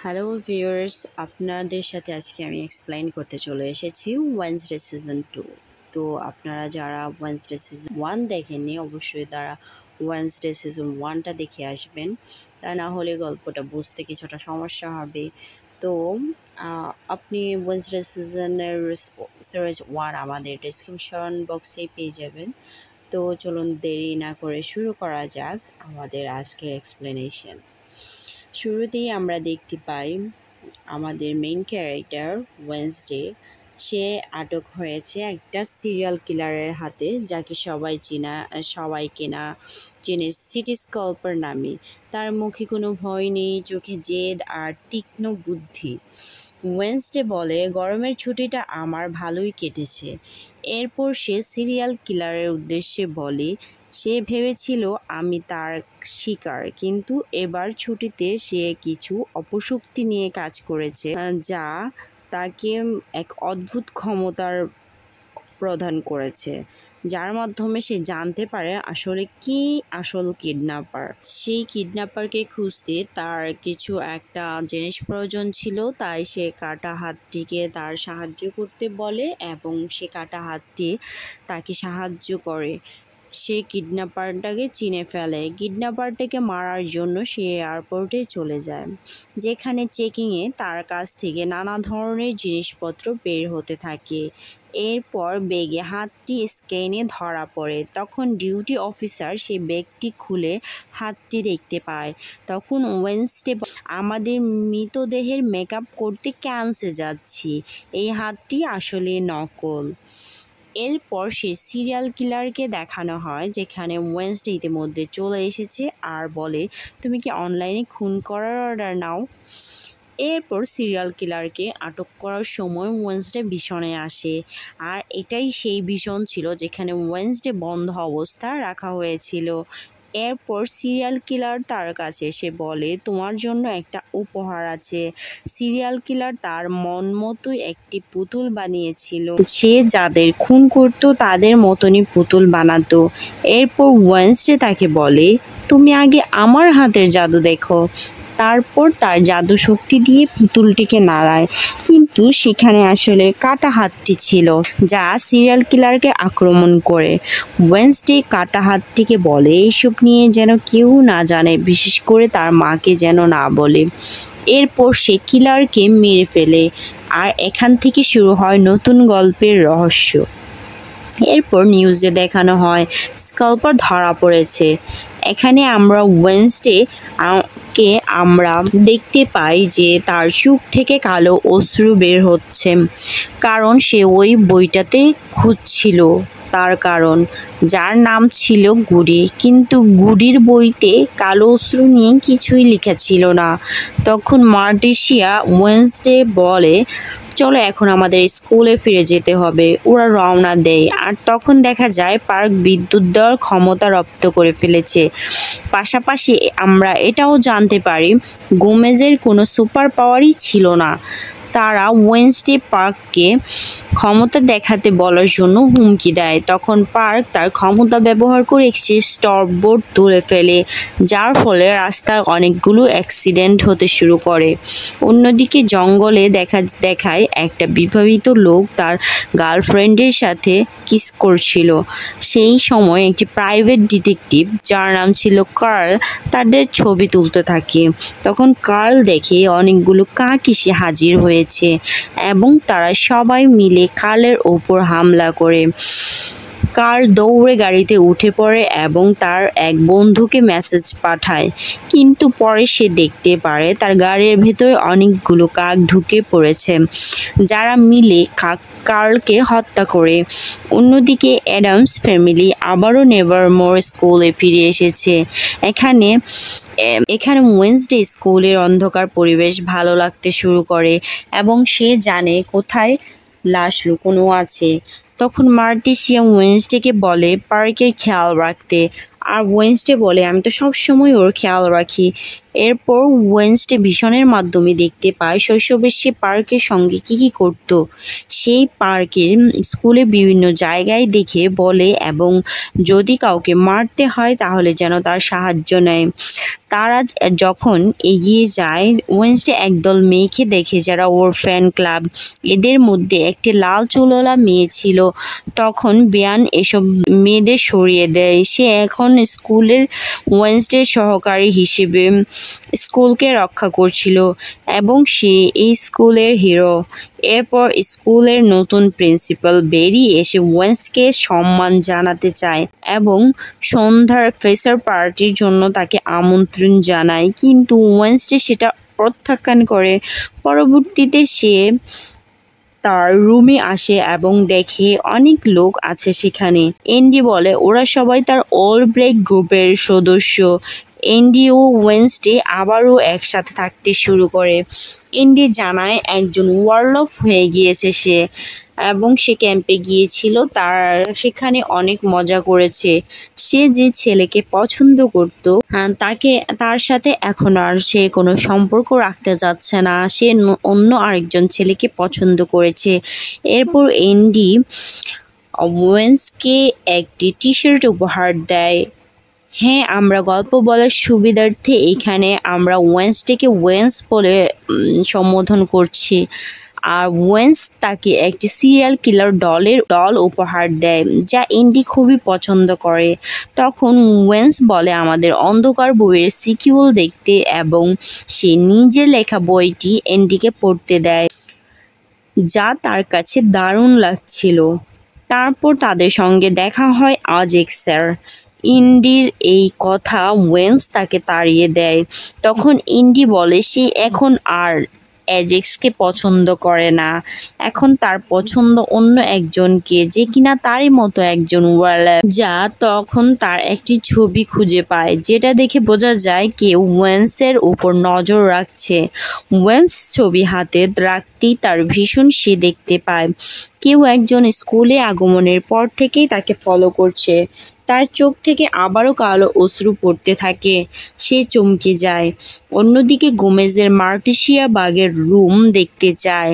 Hello viewers, আপনাদের সাথে আজকে আমি এক্সপ্লেইন করতে চলে এসেছি ওয়েডনেসডে সিজন 2। তো আপনারা যারা ওয়েডনেসডে সিজন 1 দেখেননি অবশ্যই তারা ওয়েডনেসডে সিজন 1টা দেখে আসবেন, তা না হলে গল্পটা বুঝতে কিছুটা সমস্যা হবে। তো আপনি ওয়েডনেসডে সিজনের সিরিজ 1 আমাদের ডেসক্রিপশন বক্সে পেয়ে যাবেন। তো চলুন দেরি না করে শুরু করা যাক আমাদের আজকের এক্সপ্লেনেশন। শুরুতেই আমরা দেখতে পাই আমাদের মেইন ক্যারেক্টার ওয়েডনেসডে, সে আটক হয়েছে একটা সিরিয়াল কিলারের হাতে, যাকে সবাইকে চেনে সিটি স্কল্পার নামে। তার মুখে কোনো ভয় নেই, চোখে জেদ আর তীক্ষ্ণ বুদ্ধি। ওয়েডনেসডে বলে, গরমের ছুটিটা আমার ভালোই কেটেছে। এরপর সে সিরিয়াল কিলারের উদ্দেশ্যে বলে, সে ভেবেছিল আমি তার শিকার, কিন্তু এবার ছুটিতে সে কিছু অপশক্তি নিয়ে কাজ করেছে, যা তাকে এক অদ্ভুত ক্ষমতার প্রদান করেছে, যার মাধ্যমে সে জানতে পারে আসলে কি আসল কিডন্যাপার। সেই কিডন্যাপারকে খুঁজতে তার কিছু একটা জিনিস প্রয়োজন ছিল, তাই সে কাটা হাতটিকে তার সাহায্য করতে বলে এবং সে কাটা হাতটি তাকে সাহায্য করে। সে কিডন্যাপারটাকে চিনে ফেলে। কিডন্যাপারটাকে মারার জন্য সে এয়ারপোর্টে চলে যায়, যেখানে চেকিংয়ে তার কাছ থেকে নানা ধরনের জিনিসপত্র বের হতে থাকে। এরপর ব্যাগে হাতটি স্ক্যানে ধরা পড়ে। তখন ডিউটি অফিসার সেই ব্যাগটি খুলে হাতটি দেখতে পায়। তখন ওয়েডনেসডে, আমাদের মৃতদেহের মেকআপ করতে ক্যান্সে যাচ্ছি, এই হাতটি আসলে নকল। এরপর সে সিরিয়াল কিলারকে দেখানো হয়, যেখানে ওয়েডনেসডে ইতিমধ্যে চলে এসেছে আর বলে, তুমি কি অনলাইনে খুন করার অর্ডার নাও? এরপর সিরিয়াল কিলারকে আটক করার সময় ওয়েডনেসডে ভিশনে আসে, আর এটাই সেই ভিশন ছিল যেখানে ওয়েডনেসডে বন্ধ অবস্থায় রাখা হয়েছিল। এরপর সিরিয়াল কিলার তার কাছে এসে বলে, তোমার জন্য একটা উপহার আছে। সিরিয়াল কিলার তার মন মতোই একটি পুতুল বানিয়েছিল, সে যাদের খুন করত তাদের মতনই পুতুল বানাতো। এরপর ওয়েডনেসডে তাকে বলে, তুমি আগে আমার হাতের জাদু দেখো। তারপর তার জাদু শক্তি দিয়ে পুতুলটিকে নাড়ায়, কিন্তু সেখানে আসলে কাটা হাতটি ছিল, যা সিরিয়াল কিলারকে আক্রমণ করে। ওয়েডনেসডে কাটা হাতটিকে বলে, এইসব নিয়ে যেন কেউ না জানে, বিশেষ করে তার মাকে যেন না বলে। এরপর সে কিলারকে মেরে ফেলে, আর এখান থেকে শুরু হয় নতুন গল্পের রহস্য। এরপর নিউজে দেখানো হয় স্কাল্পার ধরা পড়েছে। এখানে আমরা ওয়েডনেসডে কে আমরা দেখতে পাই যে তার চোখ থেকে কালো অশ্রু বের হচ্ছে, কারণ সে ওই বইটাতে খুঁজছিল তার কারণ, যার নাম ছিল গুডি, কিন্তু গুডির বইতে কালো অশ্রু নিয়ে কিছুই লেখা ছিল না। তখন মার্টিসিয়া ওয়েডনেসডে বলে, চলো এখন আমাদের স্কুলে ফিরে যেতে হবে। ওরা রওনা দেয়, আর তখন দেখা যায় পার্ক বিদ্যুৎ দেওয়ার ক্ষমতা রপ্ত করে ফেলেছে। পাশাপাশি আমরা এটাও জানতে পারি গোমেজের কোনো সুপার পাওয়ারই ছিল না। তারা ওয়েডনেসডে পার্ককে ক্ষমতা দেখাতে বলার জন্য হুমকি দেয়। তখন পার্ক তার ক্ষমতা ব্যবহার করে একটি স্টপবোর্ড তুলে ফেলে, যার ফলে রাস্তায় অনেকগুলো অ্যাক্সিডেন্ট হতে শুরু করে। অন্যদিকে জঙ্গলে দেখায় একটা বিবাহিত লোক তার গার্লফ্রেন্ডের সাথে কিস করছিল। সেই সময় একটি প্রাইভেট ডিটেকটিভ, যার নাম ছিল কার্ল, তাদের ছবি তুলতে থাকে। তখন কার্ল দেখে অনেকগুলো কাক এসে হাজির হয়েছে এবং তারা সবাই মিলে কার্লের ওপর হামলা করে। কার্ল দৌড়ে গাড়িতে উঠে পড়ে এবং তার এক বন্ধুকে মেসেজ পাঠায়, কিন্তু পরে সে দেখতে পারে তার গাড়ির ভেতরে অনেকগুলো কাক ঢুকে পড়েছে, যারা মিলে কার্লকে হত্যা করে। অন্যদিকে অ্যাডামস ফ্যামিলি আবারও নেভারমোর স্কুলে ফিরে এসেছে। এখানে ওয়েডনেসডে স্কুলের অন্ধকার পরিবেশ ভালো লাগতে শুরু করে এবং সে জানে কোথায় লাশ লুকোনো আছে। তখন মার্টিসিয়া ওয়েডনেসডেকে বলে পার্কের খেয়াল রাখতে, আর ওয়েডনেসডে বলে, আমি তো সবসময় ওর খেয়াল রাখি। এরপর ওয়েনসডে ভিশনের মাধ্যমে দেখতে পায় শৈশবে সে পার্কের সঙ্গে কি করত। সেই পার্কের স্কুলে বিভিন্ন জায়গায় দেখে বলে এবং যদি কাউকে মারতে হয় তাহলে যেন তার সাহায্য নেয়। তারা যখন এগিয়ে যায় ওয়েনসডে একদল মেয়েকে দেখে যারা ওর ফ্যান ক্লাব। এদের মধ্যে একটি লাল চুলওয়ালা মেয়ে ছিল। তখন ব্রিয়ান এসব মেয়েদের সরিয়ে দেয়। সে এখন স্কুলের ওয়েনসডে সহকারী হিসেবে স্কুলকে রক্ষা করছিল এবং সে এই স্কুলের হিরো। এরপর স্কুলের নতুন প্রিন্সিপাল বেরি এসে ওয়েনসকে সম্মান জানাতে চায় এবং সন্ধ্যার ফ্রেশার পার্টির জন্য তাকে আমন্ত্রণ জানায়, কিন্তু ওয়েনসডে সেটা প্রত্যাখ্যান করে। পরবর্তীতে সে তার রুমে আসে এবং দেখে অনেক লোক আছে সেখানে। এন্ডি বলে ওরা সবাই তার অল ব্ল্যাক গ্রুপের সদস্য। এন্ডি ও ওয়েনসডে আবারও একসাথে থাকতে শুরু করে। এন্ডি জানায় একজন ওয়ারলফ হয়ে গিয়েছে সে এবং সে ক্যাম্পে গিয়েছিল, তার সেখানে অনেক মজা করেছে। সে যে ছেলেকে পছন্দ করত তাকে তার সাথে এখন আর সে কোনো সম্পর্ক রাখতে যাচ্ছে না, সে অন্য আরেকজন ছেলেকে পছন্দ করেছে। এরপর এন্ডি ওয়েন্সকে একটি টি শার্ট উপহার দেয়। হ্যাঁ, আমরা গল্প বলার সুবিধার্থে এখানে আমরা ওয়েন্সডেকে ওয়েন্স বলে সম্বোধন করছি। আর ওয়েন্স তাকে একটি সিরিয়াল কিলার ডল উপহার দেয় যা এন্ডি খুবই পছন্দ করে। তখন ওয়েন্স বলে আমাদের অন্ধকার বইয়ের সিকিউল দেখতে এবং সে নিজের লেখা বইটি এন্ডিকে পড়তে দেয়, যা তার কাছে দারুণ লাগছিল। তারপর তাদের সঙ্গে দেখা হয় আজেক্সের। ইন্ডির এই কথা ওয়েন্স তাকে তাড়িয়ে দেয়। তখন ইন্ডি বলে সে এখন আর অ্যাজেক্সকে পছন্দ করে না, এখন তার পছন্দ অন্য একজনকে যে কিনা তারই মতো একজন ওয়ারল্যাপ। যা তখন তার একটি ছবি খুঁজে পায় যেটা দেখে বোঝা যায় কেউ ওয়েন্সের উপর নজর রাখছে। ওয়েন্স ছবি হাতে রাখতেই তার ভীষণ সে দেখতে পায় কেউ একজন স্কুলে আগমনের পর থেকেই তাকে ফলো করছে। তার চোখ থেকে আবারও কালো অশ্রু পড়তে থাকে। সে চমকে যায়। অন্যদিকে গোমেজের মার্টিসিয়া বাগের রুম দেখতে যায়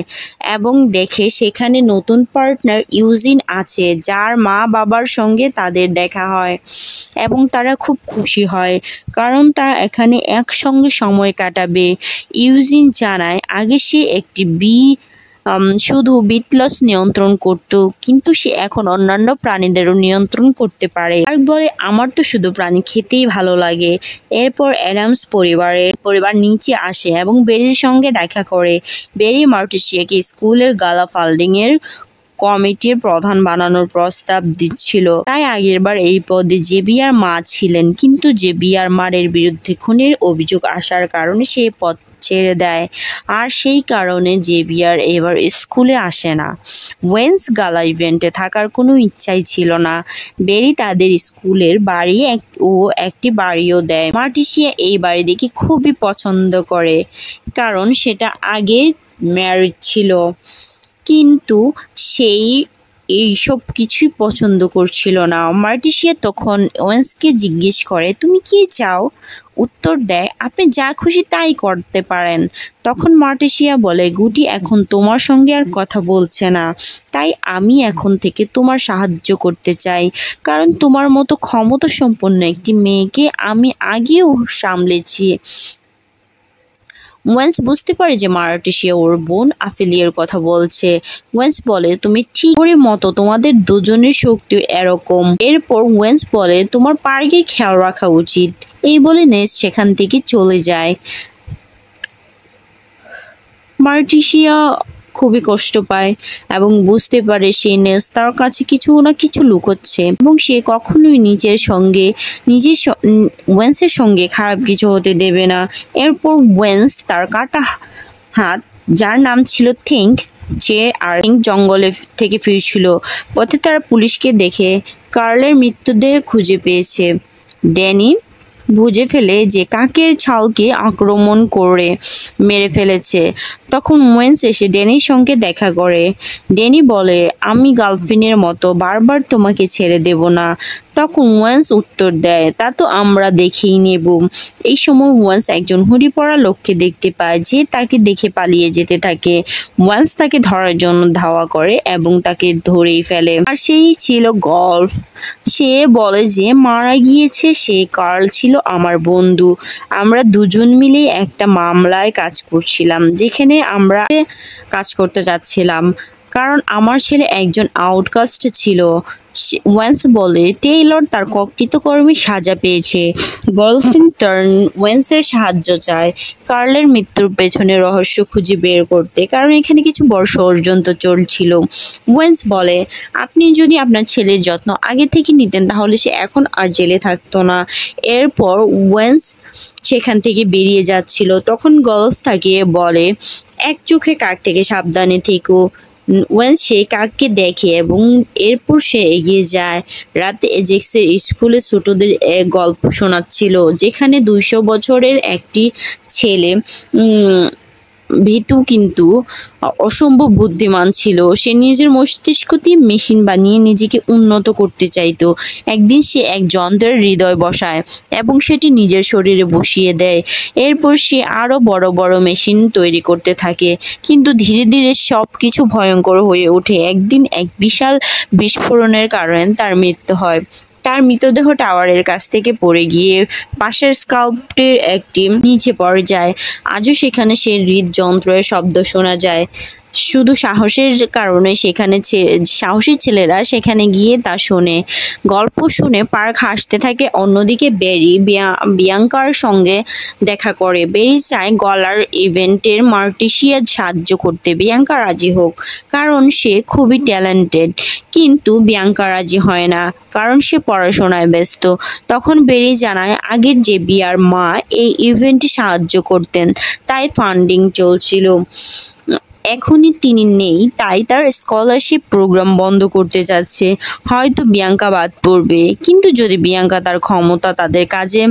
এবং দেখে সেখানে নতুন পার্টনার ইউজিন আছে, যার মা বাবার সঙ্গে তাদের দেখা হয় এবং তারা খুব খুশি হয় কারণ তারা এখানে একসঙ্গে সময় কাটাবে। ইউজিন জানায় আগে সে একটি শুধু বিটলস নিয়ন্ত্রণ করত, কিন্তু সে এখন অন্যান্য প্রাণীদেরও নিয়ন্ত্রণ করতে পারে। আর বলে আমার তো শুধু প্রাণী খেতেই ভালো লাগে। এরপর অ্যাডামস পরিবার নিচে আসে এবং বেরির সঙ্গে দেখা করে। বেরি মার্টিসিয়াকে স্কুলের গালা ফাল্ডিংয়ের কমিটির প্রধান বানানোর প্রস্তাব দিচ্ছিল। তাই আগেরবার এই পদে জেভিয়ার মা ছিলেন, কিন্তু জেভিয়ার মারের বিরুদ্ধে খুনের অভিযোগ আসার কারণে সেই পদ ছেড়ে দেয় আর সেই কারণে জেভিয়ার এবার স্কুলে আসে না। ওয়েন্স গালা ইভেন্টে থাকার কোনো ইচ্ছাই ছিল না। বেরি তাদের স্কুলের বাড়ি ও একটি বাড়িও দেয়। মার্টিসিয়া এই বাড়ি দেখে খুবই পছন্দ করে কারণ সেটা আগে ম্যারিড ছিল, কিন্তু সেই এইসব কিছুই পছন্দ করছিল না। মার্টিসিয়া তখন ওয়েন্সকে জিজ্ঞেস করে তুমি কি চাও? উত্তর দেয় আপনি যা খুশি তাই করতে পারেন। তখন মার্টিসিয়া বলে গুটি এখন তোমার সঙ্গে আর কথা বলছে না, তাই আমি এখন থেকে তোমার সাহায্য করতে চাই, কারণ তোমার মতো ক্ষমতা সম্পন্ন একটি মেয়েকে আমি আগেও সামলেছি। ওয়েন্স বুঝতে পারে যে মার্টিসিয়া ওর বোন আফেলিয়ার কথা বলছে। ওয়েন্স বলে তুমি ঠিক ওর মতো, তোমাদের দুজনের শক্তি এরকম। এরপর ওয়েন্স বলে তোমার পার্কের খেয়াল রাখা উচিত। এই বলে নেস সেখান থেকে চলে যায়। মার্টিসিয়া খুবই কষ্ট পায় এবং বুঝতে পারে সে নেস তার কাছে কিছু না কিছু লুকোচ্ছে এবং সে কখনোই ওয়েন্সের সঙ্গে খারাপ কিছু হতে দেবে না। এরপর ওয়েন্স তার কাটা হাত, যার নাম ছিল থিঙ্ক, যে আর জঙ্গলে থেকে ফিরছিল। পথে তারা পুলিশকে দেখে কার্লের মৃতদেহ খুঁজে পেয়েছে। ড্যানি বুঝে ফেলে যে কাকের ছালকে আক্রমণ করে মেরে ফেলেছে। তখন ওয়েন্স এসে ড্যানির সঙ্গে দেখা করে। ড্যানি বলে, আমি গার্লফ্রেন্ডের মতো বারবার তোমাকে ছেড়ে দেব না। তখন ওয়েন্স উত্তর দেয়, তা তো আমরা দেখেই নেব। এই সময় ওয়েন্স একজন হুডি পরা লোককে দেখতে পায় যে তাকে দেখে পালিয়ে যেতে থাকে। ওয়েন্স তাকে ধরার জন্য ধাওয়া করে এবং তাকে ধরেই ফেলে, আর সেই ছিল গল্ফ। সে বলে যে মারা গিয়েছে সে কার্ল ছিল আমার বন্ধু। আমরা দুজন মিলে একটা মামলায় কাজ করছিলাম, যেখানে আমরা কাজ করতে যাচ্ছিলাম কারণ আমার ছেলে একজন আউটকাস্ট ছিল। ওয়েন্স বলে টেইলর তার কৃতকর্মী সাজা পেয়েছে। গার্লফ্রেন্ড টার্ন ওয়েন্সের সাহায্য চায় কার্লের মৃত্যুর পেছনে রহস্য খুঁজে বের করতে, কারণ এখানে কিছু বড় ষড়যন্ত্র চলছিল। ওয়েন্স বলে, আপনি যদি আপনার ছেলের যত্ন আগে থেকে নিতেন তাহলে সে এখন আর জেলে থাকতো না। এরপর ওয়েন্স সেখান থেকে বেরিয়ে যাচ্ছিল, তখন গল্ফ তাকে বলে, এক চোখে কাক থেকে সাবধানে থেকো। ওয়েন্স সেই কাককে দেখে এবং এরপর সে এগিয়ে যায়। রাতে এজেক্সের স্কুলে ছোটদের এক গল্প শোনাচ্ছিল, যেখানে 200 বছরের একটি ছেলে ভীতু কিন্তু অসম্ভব বুদ্ধিমান ছিল। সে নিজের মস্তিষ্ক দিয়ে মেশিন বানিয়ে নিজেকে উন্নত করতে চাইতো। একদিন সে এক যন্ত্রের হৃদয় বসায় এবং সেটি নিজের শরীরে বসিয়ে দেয়। এরপর সে আরো বড় বড় মেশিন তৈরি করতে থাকে, কিন্তু ধীরে ধীরে সব কিছু ভয়ঙ্কর হয়ে ওঠে। একদিন এক বিশাল বিস্ফোরণের কারণে তার মৃত্যু হয়। তার মৃতদেহ টাওয়ারের কাছ থেকে পড়ে গিয়ে পাশের স্কাল্পটির একটি নিচে পড়ে যায়। আজও সেখানে সে হৃদযন্ত্রের শব্দ শোনা যায়। শুধু সাহসের কারণে সাহসী ছেলেরা সেখানে গিয়ে তা শোনে। গল্প শুনে পার্ক হাসতে থাকে। অন্যদিকে বেরি বিয়াঙ্কার সঙ্গে দেখা করে। বেরি চায় গলার ইভেন্টের মার্টিসিয়া সাহায্য করতে। বিয়াঙ্কা রাজি হোক, কারণ সে খুবই ট্যালেন্টেড, কিন্তু বিয়াঙ্কা রাজি হয় না কারণ সে পড়াশোনায় ব্যস্ত। তখন বেরি জানায় আগের যে বিয়ার মা এই ইভেন্টে সাহায্য করতেন, তাই ফান্ডিং চলছিল। এখনই তিনি নেই, তাই তার স্কলারশিপ প্রোগ্রাম বন্ধ করতে যাচ্ছে। হয়তো বিয়াঙ্কা বাদ পড়বে, কিন্তু যদি বিয়াঙ্কা তার ক্ষমতা তাদের কাজে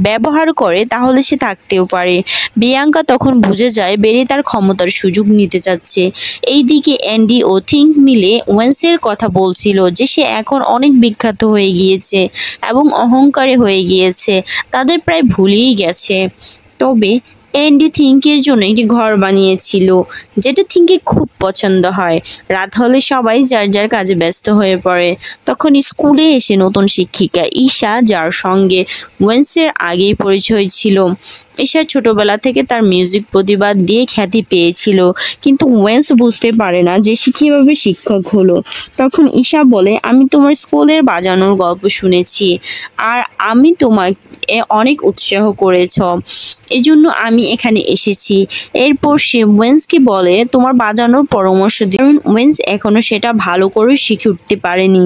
ব্যবহার করে তাহলে সে থাকতেও পারে। বিয়াঙ্কা তখন বুঝে যায় বেরি তার ক্ষমতার সুযোগ নিতে চাচ্ছে। এইদিকে অ্যান্ডি ও থিঙ্ক মিলে ওয়েন্সের কথা বলছিল যে সে এখন অনেক বিখ্যাত হয়ে গিয়েছে এবং অহংকারী হয়ে গিয়েছে, তাদের প্রায় ভুলেই গেছে। তবে অ্যান্ডি থিঙ্কের জন্য একটি ঘর বানিয়েছিল, যেটা থিঙ্কের খুব পছন্দ হয়। রাত হলে সবাই যার যার কাজে ব্যস্ত হয়ে পড়ে। তখন স্কুলে এসে নতুন শিক্ষিকা ঈশা, যার সঙ্গে ওয়েন্সের আগেই পরিচয় ছিল। ঈশা ছোটবেলা থেকে তার মিউজিক প্রতিভা দিয়ে খ্যাতি পেয়েছিল, কিন্তু ওয়েন্স বুঝতে পারে না যে সে কিভাবে শিক্ষক হলো। তখন ঈশা বলে, আমি তোমার স্কুলের বাজানোর গল্প শুনেছি আর আমি তোমাকে অনেক উৎসাহ করেছ, এজন্য আমি এখানে এসেছি। এরপর সে ওয়েন্সকে বলে তোমার বাজানোর পরামর্শ দিই, কারণ ওয়েন্স এখনো সেটা ভালো করে শিখে উঠতে পারেনি।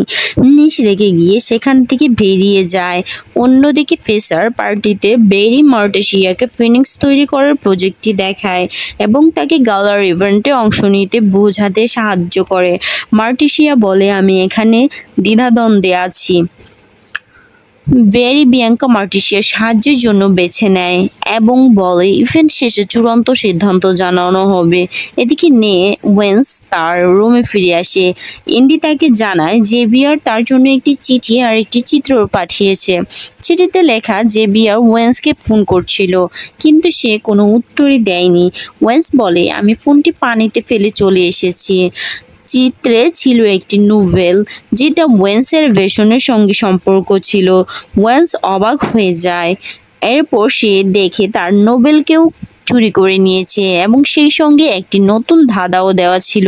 নিশ রেগে গিয়ে সেখান থেকে বেরিয়ে যায়। অন্যদিকে ফেসার পার্টিতে বেরি মার্টিসিয়াকে ফিনিক্স তৈরি করার প্রজেক্টটি দেখায় এবং তাকে গালার ইভেন্টে অংশ নিতে বোঝাতে সাহায্য করে। মার্টিসিয়া বলে, আমি এখানে দ্বিধাদ্বন্দ্বে আছি। বেরি বিয়াঙ্কা মার্টিসিয়ার সাহায্যের জন্য বেছে নেয় এবং বলে ইভেন্ট শেষে চূড়ান্ত সিদ্ধান্ত জানানো হবে। এদিকে ওয়েন্স তার রুমে ফিরে আসে। ইন্ডি তাকে জানায় জেভিয়ার তার জন্য একটি চিঠি আর একটি চিত্র পাঠিয়েছে। চিঠিতে লেখা জেভিয়ার ওয়েন্সকে ফোন করছিল, কিন্তু সে কোনো উত্তরই দেয়নি। ওয়েন্স বলে, আমি ফোনটি পানিতে ফেলে চলে এসেছি। চিত্রে ছিল একটি নোভেল, যেটা ওয়েন্সের ভেশনের সঙ্গে সম্পর্ক ছিল। ওয়েন্স অবাক হয়ে যায়। এরপর সে দেখে তার নোবেলকেও চুরি করে নিয়েছে এবং সেই সঙ্গে একটি নতুন ধাঁধাও দেওয়া ছিল।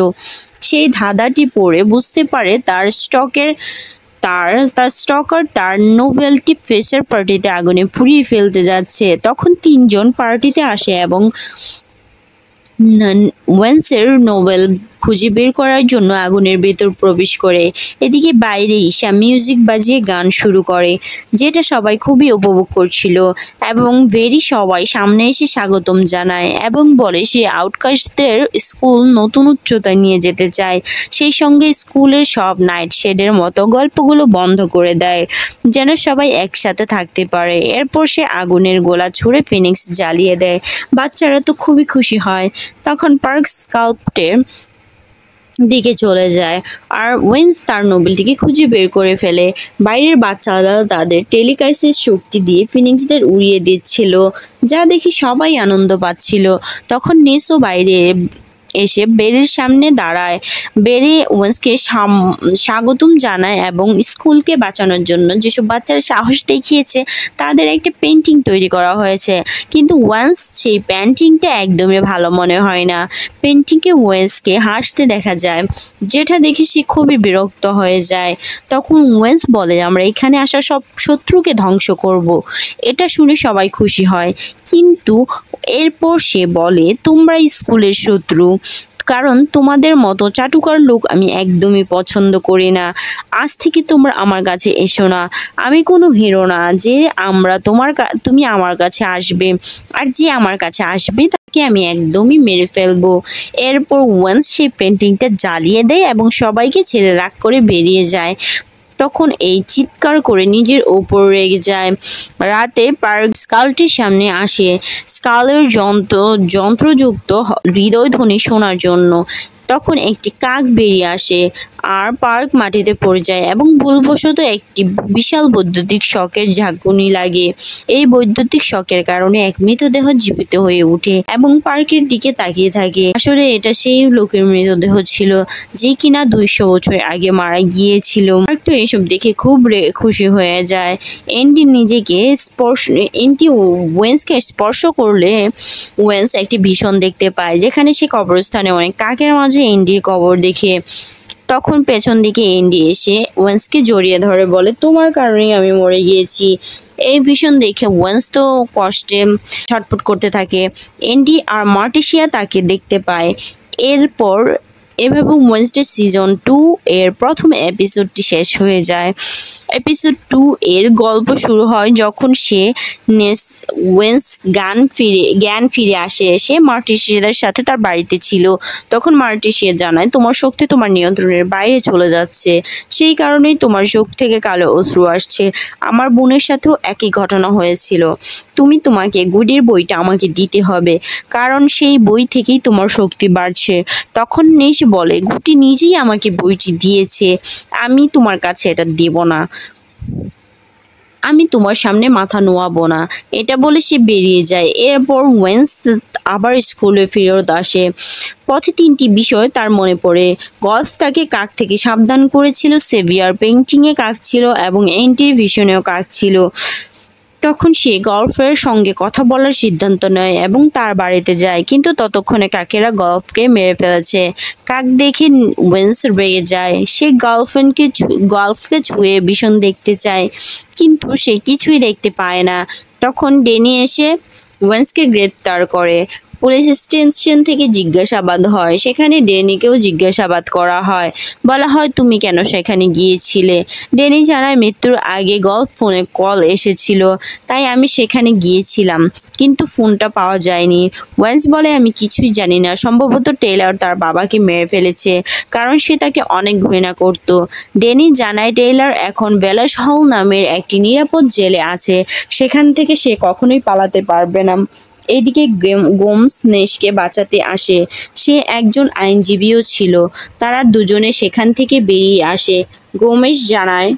সেই ধাঁধাটি পড়ে বুঝতে পারে তার স্টকার তার নোভেলটি ফেসার পার্টিতে আগুনে পুড়িয়ে ফেলতে যাচ্ছে। তখন 3 জন পার্টিতে আসে এবং ওয়েন্সের নোবেল খুঁজে বের করার জন্য আগুনের ভেতর প্রবেশ করে। এদিকে বাইরে ঈশা মিউজিক বাজিয়ে গান শুরু করে, যেটা সবাই খুবই উপভোগ করছিল এবং ভেরি সবাই সামনে এসে স্বাগতম জানায় এবং বলে সে আউটকাস্টদের স্কুল নতুন উচ্চতায় নিয়ে যেতে চায়। সেই সঙ্গে স্কুলের সব নাইট শেডের মতো গল্পগুলো বন্ধ করে দেয়, যেন সবাই একসাথে থাকতে পারে। এরপর সে আগুনের গোলা ছুঁড়ে ফিনিক্স জ্বালিয়ে দেয়। বাচ্চারা তো খুবই খুশি হয়। তখন পার্ক স্কাল্পটের দিকে চলে যায় আর ওয়েন্স তার নোবেলটিকে খুঁজে বের করে ফেলে। বাইরের বাচ্চারা তাদের টেলিকাইসিস শক্তি দিয়ে ফিনিক্সদের উড়িয়ে দিচ্ছিল, যা দেখে সবাই আনন্দ পাচ্ছিল। তখন নেসও বাইরে এসে বেরির সামনে দাঁড়ায়। বেরি ওয়েন্সকে স্বাগতম জানায় এবং স্কুলকে বাঁচানোর জন্য যেসব বাচ্চারা সাহস দেখিয়েছে তাদের একটা পেন্টিং তৈরি করা হয়েছে। কিন্তু ওয়েন্স সেই পেন্টিংটা একদমই ভালো মনে হয় না। পেন্টিংয়ে ওয়েন্সকে হাসতে দেখা যায়, যেটা দেখে সে খুবই বিরক্ত হয়ে যায়। তখন ওয়েন্স বলে, আমরা এখানে আসা সব শত্রুকে ধ্বংস করব। এটা শুনে সবাই খুশি হয়, কিন্তু এরপর সে বলে, তোমরা স্কুলের শত্রু, কারণ তোমাদের মতো চাটুকার লোক আমি একদমই পছন্দ করি না। আজ থেকে তোমরা আমার কাছে এসো না। আমি কোনো হিরো না যে তুমি আমার কাছে আসবে, আর যে আমার কাছে আসবে তাকে আমি একদমই মেরে ফেলবো। এরপর ওয়ান্স সেই পেন্টিংটা জ্বালিয়ে দেয় এবং সবাইকে ছেড়ে রাগ করে বেরিয়ে যায়। তখন এই চিৎকার করে নিজের ওপর রেগে যায়। রাতে পার্ক স্কালটির সামনে আসে স্কালের যন্ত্রযুক্ত হৃদয়ধ্বনি শোনার জন্য। তখন একটি কাক বেরিয়ে আসে আর পার্ক মাটিতে পড়ে যায় এবং ভুলবশত একটি বিশাল বৈদ্যুতিক শকের ঝাঁকুনি লাগে। এই বৈদ্যুতিক শকের কারণে এক মৃতদেহ জীবিত হয়ে ওঠে এবং পার্কের দিকে তাকিয়ে থাকে। আসলে এটা সেই লোকের মৃতদেহ ছিল যে কিনা 200 বছর আগে মারা গিয়েছিল। পার্ক তো এসব দেখে খুব খুশি হয়ে যায়। এন্ডি ওয়েন্সকে স্পর্শ করলে ওয়েন্স একটি ভীষণ দেখতে পায়, যেখানে সে কবরস্থানে অনেক কাকের মাঝে এন্ডির কবর দেখে। তখন পেছন দিকে এন্ডি এসে ওয়েন্সকে জড়িয়ে ধরে বলে, তোমার কারণেই আমি মরে গিয়েছি। এই ভীষণ দেখে ওয়েন্স তো কষ্টে ছটফট করতে থাকে। এন্ডি আর মার্টিসিয়া তাকে দেখতে পায়। এরপর এভাবে ওয়েডনেসডে সিজন 2 এর প্রথম এপিসোডটি শেষ হয়ে যায়। এপিসোড 2 এর গল্প শুরু হয় যখন ওয়েন্স জ্ঞান ফিরে আসে। সে মার্টিসিয়াদের সাথে তার বাড়িতে ছিল। তখন মার্টিসিয়া জানায়, তোমার শক্তি তোমার নিয়ন্ত্রণের বাইরে চলে যাচ্ছে, সেই কারণেই তোমার চোখ থেকে কালো অশ্রু আসছে। আমার বোনের সাথেও একই ঘটনা হয়েছিল। তোমাকে গুডির বইটা আমাকে দিতে হবে, কারণ সেই বই থেকেই তোমার শক্তি বাড়ছে। তখন নেস বলে, গুটি নিজেই আমাকে বইটি দিয়েছে, আমি তোমার কাছে এটা দেব না, আমি তোমার সামনে মাথা নোয়াবো না। এটা বলে সে বেরিয়ে যায়। এরপর ওয়েন্স আবার স্কুলে ফেরত আসে। পথে 3টি বিষয় তার মনে পড়ে। গল্ফ তাকে কাক থেকে সাবধান করেছিল, সেভিয়ার পেইন্টিংয়ে কাক ছিল এবং এন্টির ভিশনেও কাক ছিল। তখন সে গল্ফের সঙ্গে কথা বলার সিদ্ধান্ত নেয় এবং তার বাড়িতে যায়, কিন্তু ততক্ষণে কাকেরা গল্ফকে মেরে ফেলেছে। কাক দেখে ওয়েন্স রেগে যায়। সে গল্ফকে ছুঁয়ে ভীষণ দেখতে চায়, কিন্তু সে কিছুই দেখতে পায় না। তখন ডেনি এসে ওয়েন্সকে গ্রেপ্তার করে। পুলিশ স্টেশন থেকে জিজ্ঞাসাবাদ হয়, সেখানে ডেনিকেও জিজ্ঞাসাবাদ করা হয়। বলা হয়, তুমি কেন সেখানে গিয়েছিলে? ডেনি জানায়, মৃত্যুর আগে গল্ফ ফোনে কল এসেছিল, তাই আমি সেখানে গিয়েছিলাম, কিন্তু ফোনটা পাওয়া যায়নি। ওয়েন্স বলে, আমি কিছুই জানি না, সম্ভবত টেইলর তার বাবাকে মেরে ফেলেছে, কারণ সে তাকে অনেক ঘৃণা করত। ডেনি জানায়, টেইলর এখন ভ্যালাস হল নামের একটি নিরাপদ জেলে আছে, সেখান থেকে সে কখনোই পালাতে পারবে না। এইদিকে গোমস নেসকে বাঁচাতে আসে। সে একজন আইনজীবীও ছিল। তারা দুজনে সেখান থেকে বেরিয়ে আসে। গোমেস জানায়,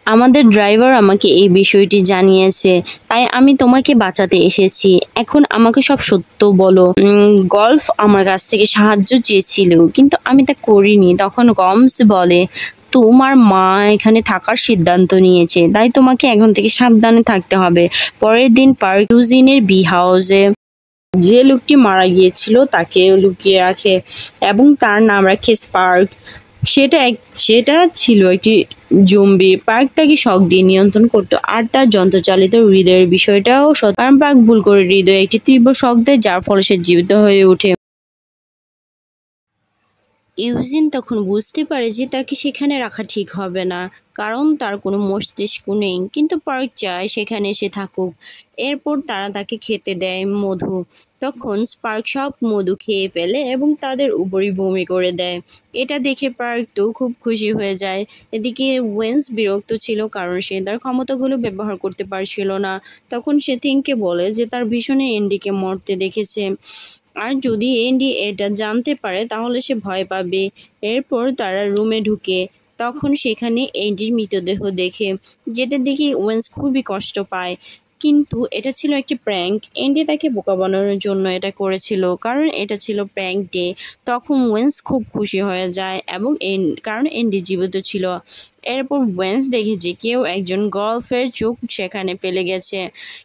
আমাদের ড্রাইভার আমাকে এই বিষয়টি জানিয়েছে, তাই আমি তোমাকে বাঁচাতে এসেছি। এখন আমাকে সব সত্য বলো। গল্ফ আমার কাছ থেকে সাহায্য চেয়েছিল, কিন্তু আমি তা করিনি। তখন গমস বলে, তোমার মা এখানে থাকার সিদ্ধান্ত নিয়েছে, তাই তোমাকে এখন থেকে সাবধানে থাকতে হবে। পরের দিন পার্ক ইউজিনের বি হাউসে যে লোকটি মারা গিয়েছিল তাকে লুকিয়ে রাখে এবং তার নাম রাখে স্পার্ক। সেটা ছিল একটি জম্বি। পার্ক তাকে শক দিয়ে নিয়ন্ত্রণ করতো আর তার যন্ত্রচালিত হৃদয়ের বিষয়টাও সত্য, কারণ পার্ক ভুল করে হৃদয়ে একটি তীব্র শক দেয়, যার ফলে সে জীবিত হয়ে ওঠে। ইউজিন তখন বুঝতে পারে যে তাকে সেখানে রাখা ঠিক হবে না, কারণ তার কোনো মস্তিষ্ক নেই, কিন্তু পার্ক চায় সেখানে সে থাকুক। এরপর তারা তাকে খেতে দেয় মধু। তখন স্পার্ক সব মধু খেয়ে ফেলে এবং তাদের উপরই বমি করে দেয়। এটা দেখে পার্ক তো খুব খুশি হয়ে যায়। এদিকে ওয়েন্স বিরক্ত ছিল, কারণ সে তার ক্ষমতাগুলো ব্যবহার করতে পারছিল না। তখন সে থিংকে বলে যে তার ভীষণে এন্ডিকে মরতে দেখেছে। আর যদি এন্ডি এটা জানতে পারে তাহলে সে ভয় পাবে। এরপর তারা রুমে ঢুকে, তখন সেখানে এন্ডির মৃতদেহ দেখে, যেটা দেখে ওয়েন্স খুবই কষ্ট পায়। কিন্তু এটা ছিল একটি প্র্যাঙ্ক। এন্ডি তাকে বোকা বানানোর জন্য এটা করেছিল, কারণ এটা ছিল প্র্যাঙ্ক ডে। তখন ওয়েন্স খুব খুশি হয়ে যায় এবং কারণ এন্ডি জীবিত ছিল। এরপর ওয়েন্স দেখে যে কেউ একজন গল্ফের চোখ সেখানে ফেলে গেছে,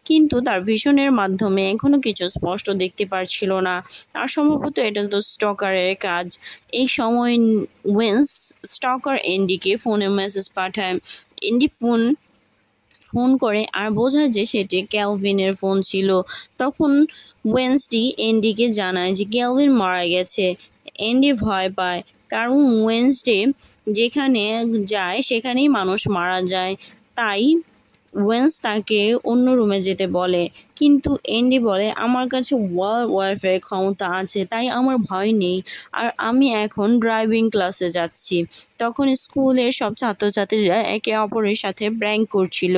কিন্তু তার ভিশনের মাধ্যমে এখনো কিছু স্পষ্ট দেখতে পারছিল না। আর সম্ভবত এটা তো স্টকারের কাজ। এই সময় ওয়েন্স স্টকার এন্ডিকে ফোনে মেসেজ পাঠায়। এন্ডি ফোন ফোন করে আর বোঝায় যে সেটি ক্যালভিনের ফোন ছিল। তখন ওয়েন্সটি এন্ডিকে জানায় যে ক্যালভিন মারা গেছে। এন্ডি ভয় পায়, কারণ ওয়েন্সডে যেখানে যায় সেখানেই মানুষ মারা যায়। তাই ওয়েন্স তাকে অন্য রুমে যেতে বলে, কিন্তু এন্ডি বলে আমার কাছে ওয়ার্ল্ড ওয়ারফেয়ার ক্ষমতা আছে, তাই আমার ভয় নেই, আর আমি এখন ড্রাইভিং ক্লাসে যাচ্ছি। তখন স্কুলের সব ছাত্রছাত্রীরা একে অপরের সাথে প্র্যাঙ্ক করছিল।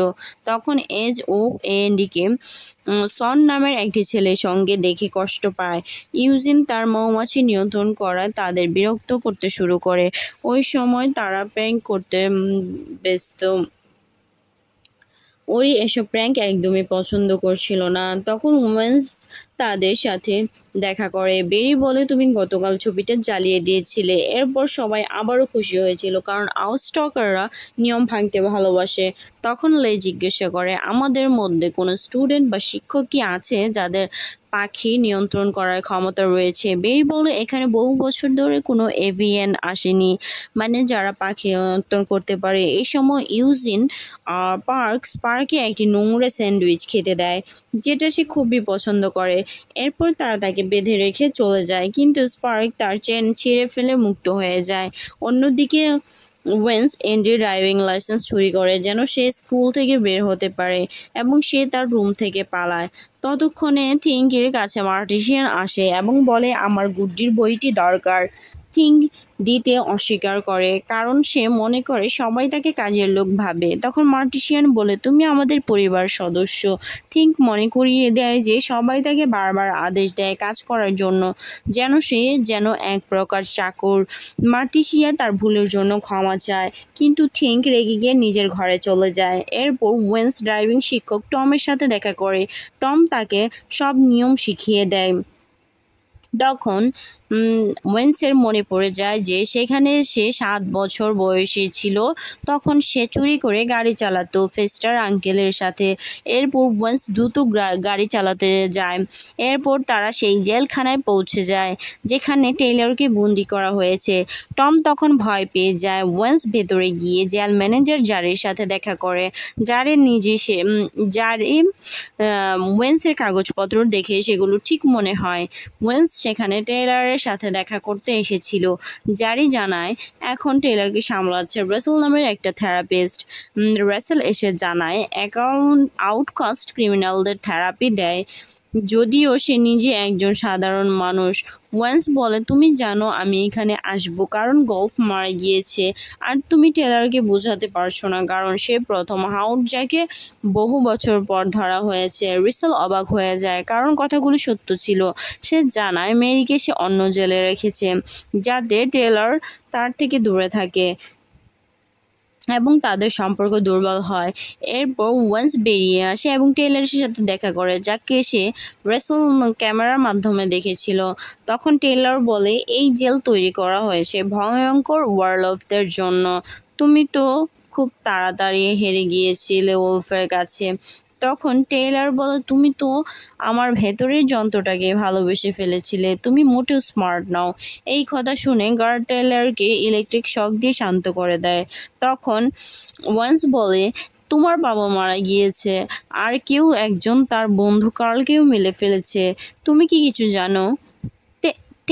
তখন এজ ও এন্ডিকে সন নামের একটি ছেলের সঙ্গে দেখে কষ্ট পায়। ইউজিন তার মৌমাছি নিয়ন্ত্রণ করায় তাদের বিরক্ত করতে শুরু করে। ওই সময় তারা প্র্যাঙ্ক করতে ব্যস্ত। ওরি এসব প্র্যাঙ্ক একদমই পছন্দ করছিল না। তখন ওমেন্স তাদের সাথে দেখা করে। বেরি বলে তুমি গতকাল ছবিটা জ্বালিয়ে দিয়েছিলে। এরপর সবাই আবারও খুশি হয়েছিল, কারণ আউটস্টকাররা নিয়ম ভাঙতে ভালোবাসে। তখন লে জিজ্ঞাসা করে আমাদের মধ্যে কোনো স্টুডেন্ট বা শিক্ষক কি আছে যাদের পাখি নিয়ন্ত্রণ করার ক্ষমতা রয়েছে। বেরি বলে এখানে বহু বছর ধরে কোনো এভিয়ান আসেনি, মানে যারা পাখি নিয়ন্ত্রণ করতে পারে। এই সময় ইউজিন পার্কে একটি নোংরা স্যান্ডউইচ খেতে দেয়, যেটা সে খুবই পছন্দ করে। এরপর তারা তাকে বেঁধে রেখে চলে যায়, কিন্তু স্পার্ক তার চেন ছিঁড়ে ফেলে মুক্ত হয়ে যায়। অন্যদিকে ওয়েন্স এন্ডির ড্রাইভিং লাইসেন্স চুরি করে যেন সে স্কুল থেকে বের হতে পারে, এবং সে তার রুম থেকে পালায়। ততক্ষণে থিঙ্কের কাছে মার্টিসিয়ান আসে এবং বলে আমার গুড্ডির বইটি দরকার। থিঙ্ক দিতে অস্বীকার করে, কারণ সে মনে করে সবাই তাকে কাজের লোক ভাবে। তখন মার্টিসিয়ান বলে তুমি আমাদের পরিবার সদস্য। থিঙ্ক মনে করিয়ে দেয় যে সবাই তাকে বারবার আদেশ দেয় কাজ করার জন্য, যেন সে যেন এক প্রকার চাকর। মার্টিসিয়া তার ভুলের জন্য ক্ষমা চায়, কিন্তু থিঙ্ক রেগে গিয়ে নিজের ঘরে চলে যায়। এরপর ওয়েন্স ড্রাইভিং শিক্ষক টমের সাথে দেখা করে। টম তাকে সব নিয়ম শিখিয়ে দেয়। তখন ওয়েন্সের মনে পড়ে যায় যে সেখানে সে 7 বছর বয়সী ছিল, তখন সে চুরি করে গাড়ি চালাতো ফেস্টার আঙ্কেলের সাথে। এরপর ওয়েন্স দ্রুত গাড়ি চালাতে যায়। এরপর তারা সেই জেলখানায় পৌঁছে যায় যেখানে টেইলরকে বন্দি করা হয়েছে। টম তখন ভয় পেয়ে যায়। ওয়েন্স ভেতরে গিয়ে জেল ম্যানেজার জারের সাথে দেখা করে। জারে ওয়েন্সের কাগজপত্র দেখে সেগুলো ঠিক মনে হয়। ওয়েন্স সেখানে টেইলরের সাথে দেখা করতে এসেছিল। জারি জানায় এখন টেইলরকে সামলাচ্ছে রাসেল নামের একটা থেরাপিস্ট। রাসেল এসে জানায় আউটকাস্ট ক্রিমিনালদের থেরাপি দেয়, যদিও সে নিজে একজন সাধারণ মানুষ। ওয়েন্স বলে তুমি জানো আমি এখানে আসবো কারণ গল্ফ মারা গিয়েছে, আর তুমি টেলরকে বোঝাতে পারছো না কারণ সে প্রথম হাউড যাকে বহু বছর পর ধরা হয়েছে। রিসেল অবাক হয়ে যায়, কারণ কথাগুলো সত্য ছিল। সে জানায় মেরিকে সে অন্য জেলে রেখেছে যাতে টেলর তার থেকে দূরে থাকে এবং তাদের সম্পর্ক দুর্বল হয়। এরপর ওয়েন্স বেরিয়ে আসে এবং টেইলরের সাথে দেখা করে, যাকে সে রেসল ক্যামেরার মাধ্যমে দেখেছিল। তখন টেইলর বলে এই জেল তৈরি করা হয়েছে ভয়ঙ্কর ওয়ারলফদের জন্য। তুমি তো খুব তাড়াতাড়ি হেরে গিয়েছিলে ওলফের কাছে। তখন টেইলর বলে তুমি তো আমার ভেতরের যন্ত্রটাকে ভালোবেসে ফেলেছিলে, তুমি মোটেও স্মার্ট নাও। এই কথা শুনে গার্ড টেইলরকে ইলেকট্রিক শক দিয়ে শান্ত করে দেয়। তখন ওয়ান্স বলে তোমার বাবা মারা গিয়েছে, আর কেউ একজন তার বন্ধু কার্লকেও মেরে ফেলেছে, তুমি কি কিছু জানো?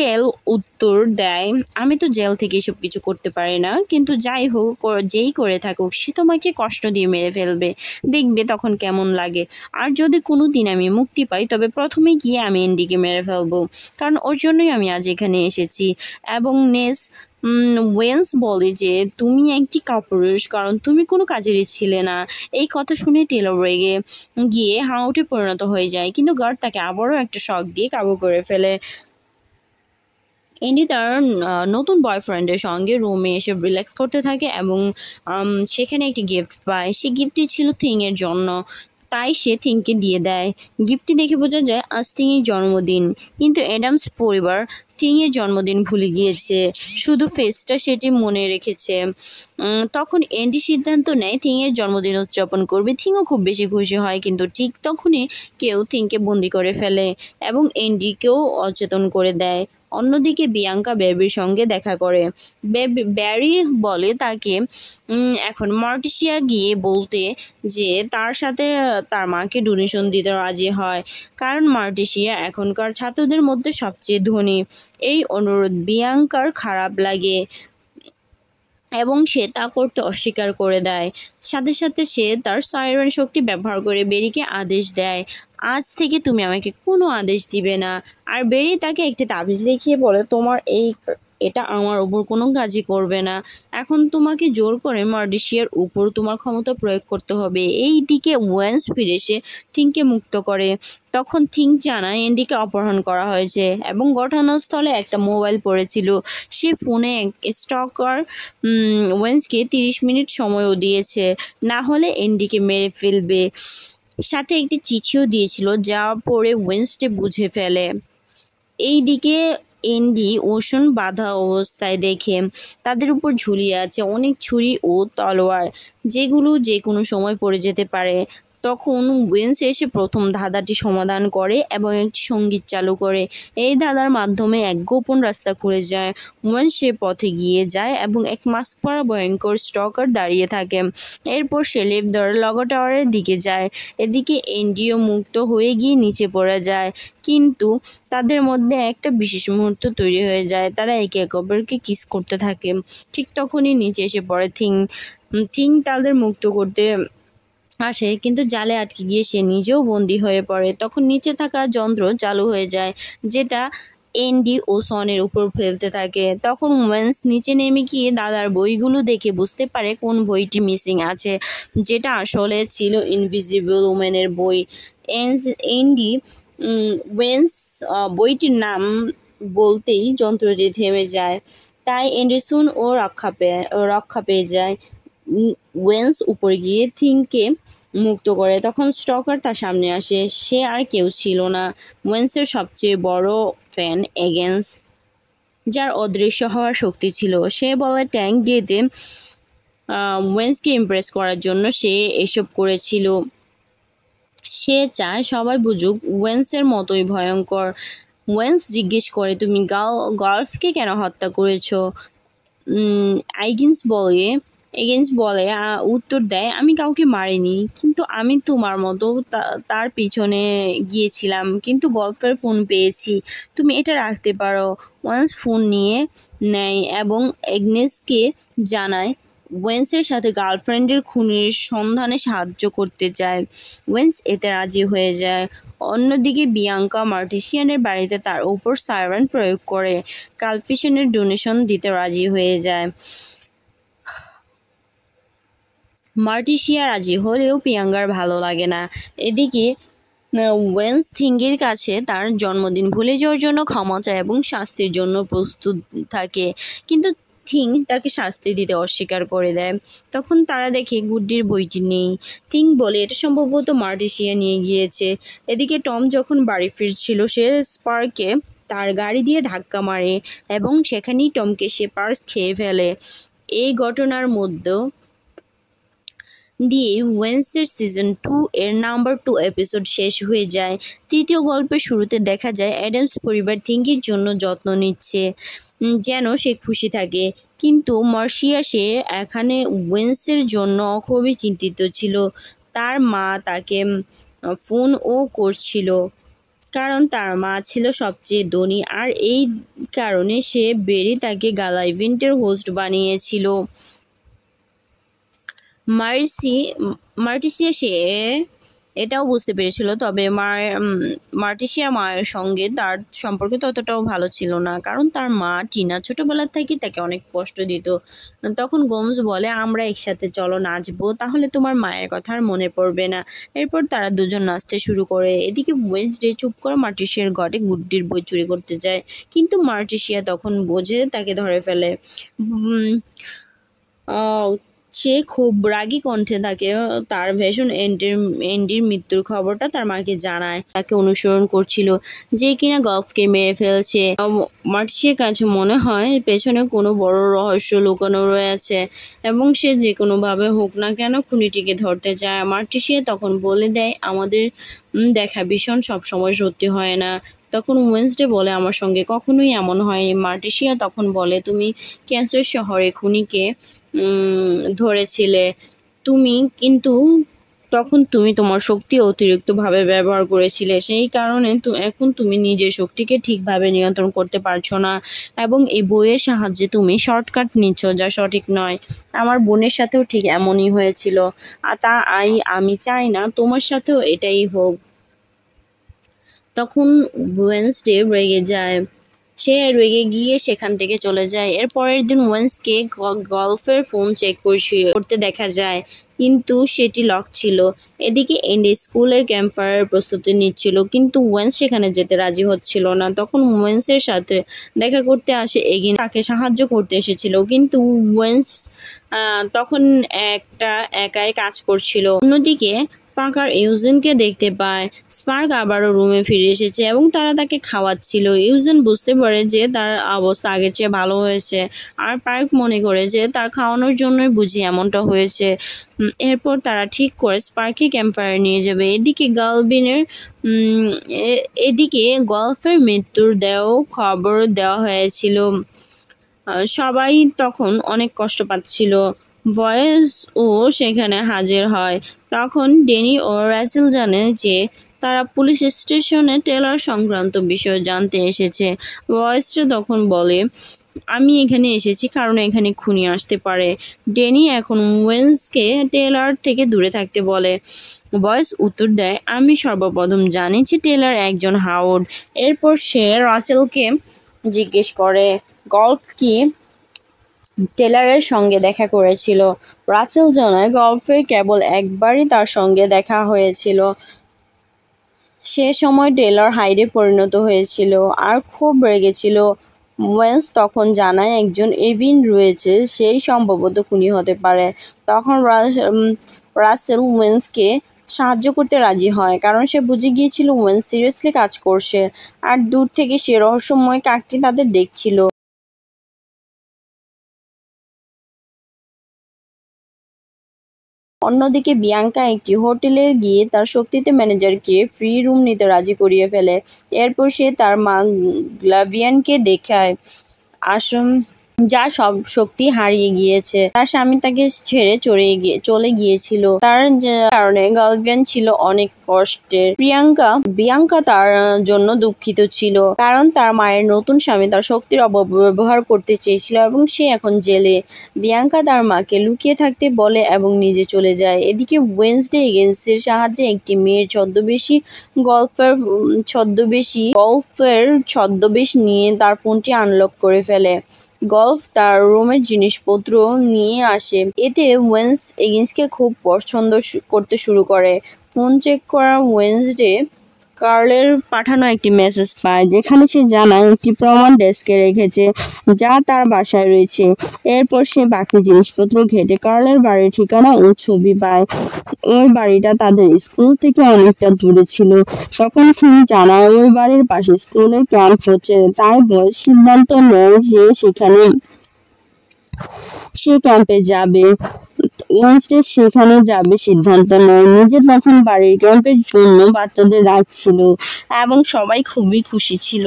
টেল উত্তর দেয় আমি তো জেল থেকে এসব কিছু করতে পারি না, কিন্তু যাই হোক যেই করে থাকুক সে তোমাকে কষ্ট দিয়ে মেরে ফেলবে, দেখবে তখন কেমন লাগে। আর যদি কোনো দিন আমি মুক্তি পাই তবে প্রথমে গিয়ে আমি এন্ডিকে মেরে ফেলবো, কারণ ওর জন্যই আমি আজ এখানে এসেছি। এবং নেস ওয়েন্স বলে যে তুমি একটি কাপুরুষ, কারণ তুমি কোনো কাজেরই ছিলে না। এই কথা শুনে টেলর রেগে গিয়ে হাউটে পরিণত হয়ে যায়, কিন্তু গার্ড তাকে আবারও একটা শক দিয়ে কাবু করে ফেলে। এন্ডি তার নতুন বয়ফ্রেন্ডের সঙ্গে রুমে এসে রিল্যাক্স করতে থাকে এবং সেখানে একটি গিফট পায়। সেই গিফটটি ছিল থিং এর জন্য, তাই সে থিংকে দিয়ে দেয়। গিফটটি দেখে বোঝা যায় আজ থিংয়ের জন্মদিন, কিন্তু অ্যাডামস পরিবার থিংয়ের জন্মদিন ভুলে গিয়েছে, শুধু ফেসটা সেটি মনে রেখেছে। তখন এন্ডি সিদ্ধান্ত নেয় থিংয়ের জন্মদিন উদযাপন করবে। থিংও খুব বেশি খুশি হয়, কিন্তু ঠিক তখনই কেউ থিংকে বন্দি করে ফেলে এবং এন্ডিকেও অচেতন করে দেয়। অন্যদিকে বিয়াঙ্কা বেবির সঙ্গে দেখা করে। ব্যারি বলে তাকে এখন মর্টিসিয়া গিয়ে বলতে যে তার সাথে তার মাকে ডোনেশন দিতে রাজি হয়, কারণ মর্টিসিয়া এখনকার ছাত্রদের মধ্যে সবচেয়ে ধনী। এই অনুরোধ বিয়াঙ্কার খারাপ লাগে এবং সে তা করতে অস্বীকার করে দেয়। সাথে সাথে সে তার সাইরেন শক্তি ব্যবহার করে বেরিকে আদেশ দেয়, আজ থেকে তুমি আমাকে কোনো আদেশ দিবে না। আর বেরি তাকে একটি তাবিজ দেখিয়ে বলে, এটা আমার উপর কোনো কাজই করবে না। এখন তোমাকে জোর করে মর্টিসিয়ার উপর তোমার ক্ষমতা প্রয়োগ করতে হবে। এই দিকে ওয়েন্স ফিরে এসে থিংকে মুক্ত করে। তখন থিং জানায় এন্ডিকে অপহরণ করা হয়েছে এবং ঘটনাস্থলে একটা মোবাইল পড়েছিল। সে ফোনে স্টকার ওয়েন্সকে 30 মিনিট সময়ও দিয়েছে, না হলে এন্ডিকে মেরে ফেলবে। সাথে একটি চিঠিও দিয়েছিল, যা পড়ে ওয়েন্সডে বুঝে ফেলে। এইদিকে এন্ডি ওশন বাঁধা অবস্থায় দেখে তাদের উপর ঝুলিয়ে আছে অনেক ছুরি ও তলোয়ার, যেগুলো যে কোনো সময় পড়ে যেতে পারে। তখন ওয়েন্স এসে প্রথম ধাঁধাটি সমাধান করে এবং একটি সঙ্গীত চালু করে। এই ধাঁধার মাধ্যমে এক গোপন রাস্তা খুলে যায়। ওয়েন্স সে পথে গিয়ে যায় এবং এক মাস্ক পরা ভয়ঙ্কর স্টকার দাঁড়িয়ে থাকে। এরপর সে লেফট ধরে লগো টাওয়ারের দিকে যায়। এদিকে এন্ডিও মুক্ত হয়ে গিয়ে নিচে পড়ে যায়, কিন্তু তাদের মধ্যে একটা বিশেষ মুহূর্ত তৈরি হয়ে যায়। তারা একে অপরকে কিস করতে থাকে। ঠিক তখনই নিচে এসে পড়ে থিং। থিং তাদের মুক্ত করতে আসে, কিন্তু জালে আটকে গিয়ে সে নিজেও বন্দী হয়ে পড়ে। তখন নিচে থাকা যন্ত্র চালু হয়ে যায়, যেটা এন্ডি ও সনের উপর ফেলতে থাকে। তখন ওয়েন্স নিচে নেমে গিয়ে দাদার বইগুলো দেখে বুঝতে পারে কোন বইটি মিসিং আছে, যেটা আসলে ছিল ইনভিজিবল ওম্যানের বই। এন্ডি ওয়েন্স বইটির নাম বলতেই যন্ত্রটি থেমে যায়, তাই এন্ডারসন রক্ষা পেয়ে যায়। ওয়েন্স উপরে গিয়ে থিংকে মুক্ত করে। তখন স্টকার তার সামনে আসে। সে আর কেউ ছিল না, ওয়েন্সের সবচেয়ে বড় ফ্যান এগেন্স, যার অদৃশ্য হওয়ার শক্তি ছিল। সে বলে ট্যাঙ্ক ডেতে ওয়েন্সকে ইমপ্রেস করার জন্য সে এসব করেছিল। সে চায় সবাই বুঝুক ওয়েন্সের মতোই ভয়ঙ্কর। ওয়েন্স জিজ্ঞেস করে, তুমি গার্লফকে কেন হত্যা করেছো? এগেন্স বলে উত্তর দেয়, আমি কাউকে মারিনি, কিন্তু আমি তোমার মতো তার পিছনে গিয়েছিলাম, কিন্তু গল্ফের ফোন পেয়েছি, তুমি এটা রাখতে পারো। ওয়েন্স ফোন নিয়ে নেয় এবং এগনেসকে জানায় ওয়েন্সের সাথে গার্লফ্রেন্ডের খুনের সন্ধানে সাহায্য করতে চায়। ওয়েন্স এতে রাজি হয়ে যায়। অন্যদিকে বিয়াঙ্কা মার্টিসিয়ানের বাড়িতে তার উপর সাইরেন প্রয়োগ করে কালফিশনের ডোনেশন দিতে রাজি হয়ে যায়। মার্টিসিয়া রাজি হলেও প্রিয়াঙ্কার ভালো লাগে না। এদিকে ওয়েন্স থিংয়ের কাছে তার জন্মদিন ভুলে যাওয়ার জন্য ক্ষমা চায় এবং শাস্তির জন্য প্রস্তুত থাকে, কিন্তু থিং তাকে শাস্তি দিতে অস্বীকার করে দেয়। তখন তারা দেখে গুড্ডির বইটি নেই। থিং বলে এটা সম্ভবত মার্টিসিয়া নিয়ে গিয়েছে। এদিকে টম যখন বাড়ি ফিরছিল, সে স্পার্ককে তার গাড়ি দিয়ে ধাক্কা মারে এবং সেখানেই টমকে সে পার্স খেয়ে ফেলে। এই ঘটনার মধ্যে দিয়ে ওয়েন্সের সিজন 2 এর নাম্বার 2 এপিসোড শেষ হয়ে যায়। তৃতীয় গল্পের শুরুতে দেখা যায় অ্যাডামস পরিবার থিংকির জন্য যত্ন নিচ্ছে, যেন সে খুশি থাকে, কিন্তু মার্সিয়া সে এখানে ওয়েন্সের জন্য খুবই চিন্তিত ছিল। তার মা তাকে ফোনও করছিল, কারণ তার মা ছিল সবচেয়ে ধনী, আর এই কারণে সে বেরি তাকে গালা ইভেন্টের হোস্ট বানিয়েছিল। মার্টিসিয়া সে এটাও বুঝতে পেরেছিল। তবে মার্টিসিয়ার মায়ের সঙ্গে তার সম্পর্ক ততটাও ভালো ছিল না, কারণ তার মা টিনা ছোটবেলা থেকে তাকে অনেক কষ্ট দিত। তখন গোমস বলে, আমরা একসাথে চলো নাচবো, তাহলে তোমার মায়ের কথা আর মনে পড়বে না। এরপর তারা দুজন নাচতে শুরু করে। এদিকে ওয়েডনেসডে চুপ করে মার্টিসিয়ার ঘরে গুড্ডির বই চুরি করতে যায়, কিন্তু মার্টিসিয়া তখন বোঝে তাকে ধরে ফেলে। উম, আহ, সে খুব রাগী কণ্ঠে তাকে তার ভীষণ এন্ডির মৃত্যুর খবরটা তার মাকে জানায়। তাকে অনুসরণ করছিল, যে কিনা গল্ফকে মেরে ফেলছে। মার্টিসের কাছে মনে হয় পেছনে কোনো বড় রহস্য লুকানো রয়েছে, এবং সে যে কোনোভাবে হোক না কেন খুনিটিকে ধরতে চায়। মার্টিসিয়া তখন বলে দেয়, আমাদের দেখা ভীষণ সবসময় সত্যি হয় না। তখন ওয়েন্সডে বলে, আমার সঙ্গে কখনোই এমন হয়নি। মার্টিসিয়া তখন বলে, তুমি ক্যান্সার শহরে খুনিকে ধরেছিলে, কিন্তু তখন তুমি তোমার শক্তি অতিরিক্তভাবে ব্যবহার করেছিলে, সেই কারণে এখন তুমি নিজের শক্তিকে ঠিকভাবে নিয়ন্ত্রণ করতে পারছো না, এবং এই বইয়ের সাহায্যে তুমি শর্টকাট নিচ্ছ, যা সঠিক নয়। আমার বোনের সাথেও ঠিক এমনই হয়েছিল, আর আমি চাই না তোমার সাথেও এটাই হোক। তখন ওয়েন্সডে রেগে যায়, সে রেগে গিয়ে সেখান থেকে চলে যায়। এর পরের দিন ওয়েন্সকে গল্ফের ফোন চেক করতে দেখা যায়, কিন্তু সেটি লক ছিল। এদিকে এন্ডি স্কুলের ক্যাম্পফায়ারের প্রস্তুতি নিচ্ছিল, কিন্তু ওয়েন্স সেখানে যেতে রাজি হচ্ছিল না। তখন ওয়েন্সের সাথে দেখা করতে আসে এগিন, তাকে সাহায্য করতে এসেছিল, কিন্তু ওয়েন্স তখন একাই কাজ করছিল। অন্যদিকে পার্কার ইউজিনকে দেখতে পায়। স্পার্ক আবারও রুমে ফিরে এসেছে এবং তারা তাকে খাওয়াচ্ছিল। ইউজিন বুঝতে পারে যে তার অবস্থা আগের চেয়ে ভালো হয়েছে, আর পার্ক মনে করে যে তার খাওয়ানোর জন্যই বুঝি এমনটা হয়েছে। এরপর তারা ঠিক করে স্পার্ককে ক্যাম্পফায়ারে নিয়ে যাবে। এদিকে গল্ফের মৃত্যুর খবর দেওয়া হয়েছিল। সবাই তখন অনেক কষ্ট পাচ্ছিল। ভয়েসও সেখানে হাজির হয়। তখন ডেনি ও র্যাচেল জানে যে তারা পুলিশ স্টেশনে টেলর সংক্রান্ত বিষয় জানতে এসেছে। ভয়েসটা তখন বলে, আমি এখানে এসেছি কারণ এখানে খুনি আসতে পারে। ডেনি এখন ওয়েন্সকে টেলর থেকে দূরে থাকতে বলে। ভয়েস উত্তর দেয়, আমি সর্বপ্রথম জানি যে টেলর একজন হাওয়ার্ড। এরপর সে রাচেলকে জিজ্ঞেস করে, গল্ফ কি টেলরের সঙ্গে দেখা করেছিল? রাচেল জানায়, গল্ফের কেবল একবারই তার সঙ্গে দেখা হয়েছিল। সে সময় টেলর হাইডে পরিণত হয়েছিল আর খুব রেগেছিল। ওয়েন্স তখন জানায় একজন এভিন রয়েছে, সেই সম্ভবত খুনি হতে পারে। তখন রাসেল ওয়েন্সকে সাহায্য করতে রাজি হয়, কারণ সে বুঝে গিয়েছিল ওয়েন্স সিরিয়াসলি কাজ করছে, আর দূর থেকে সে রহস্যময় কাকটি তাদের দেখছিল। অন্যদিকে বিয়াঙ্কা একটি হোটেলে গিয়ে তার শক্তিতে ম্যানেজারকে ফ্রি রুম নিতে রাজি করিয়ে ফেলে। এরপর সে তার মা গ্লাভিয়ানকে দেখায় যার সব শক্তি হারিয়ে গিয়েছে। তার স্বামী তাকে ছেড়ে চলে গিয়েছিল। তার কারণে গালভিয়ান ছিল অনেক কষ্টের। বিয়াঙ্কা তার জন্য দুঃখিত ছিল, কারণ তার মায়ের নতুন স্বামী তার শক্তির অপব্যবহার করতে চেয়েছিল এবং সে এখন জেলে। বিয়াঙ্কা তার মাকে লুকিয়ে থাকতে বলে এবং নিজে চলে যায়। এদিকে ওয়েডনেসডে এজেন্সির সাহায্যে একটি মেয়ের গল্ফের ছদ্মবেশ নিয়ে তার ফোনটি আনলক করে ফেলে। গল্ফ তার রুমের জিনিসপত্র নিয়ে আসে। এতে ওয়েন্স এগিন্সকে খুব পছন্দ করতে শুরু করে। ফোন চেক করা ওয়েন্সডে কার্লের পাঠানো একটি মেসেজ পায়, যেখানে সে জানায় একটি প্রমাণ ডেস্কে রেখেছে, যা তার বাসায় রয়েছে। এরপর সে বাকি জিনিসপত্র ঘেটে কার্লের বাড়ির ঠিকানা ও ছবি পায়। ওই বাড়িটা তাদের স্কুল থেকে অনেকটা দূরে ছিল। তখন তিনি জানায় ওই বাড়ির পাশে স্কুলের ক্যাম্প হচ্ছে, তাই বয়স সিদ্ধান্ত নেয় যে সে ক্যাম্পে যাবে। ওয়েডনেসডে সেখানে যাবে সিদ্ধান্ত নেয়। নিজে তখন বাড়ির ক্যাম্পের জন্য বাচ্চাদের রাখছিল এবং সবাই খুবই খুশি ছিল।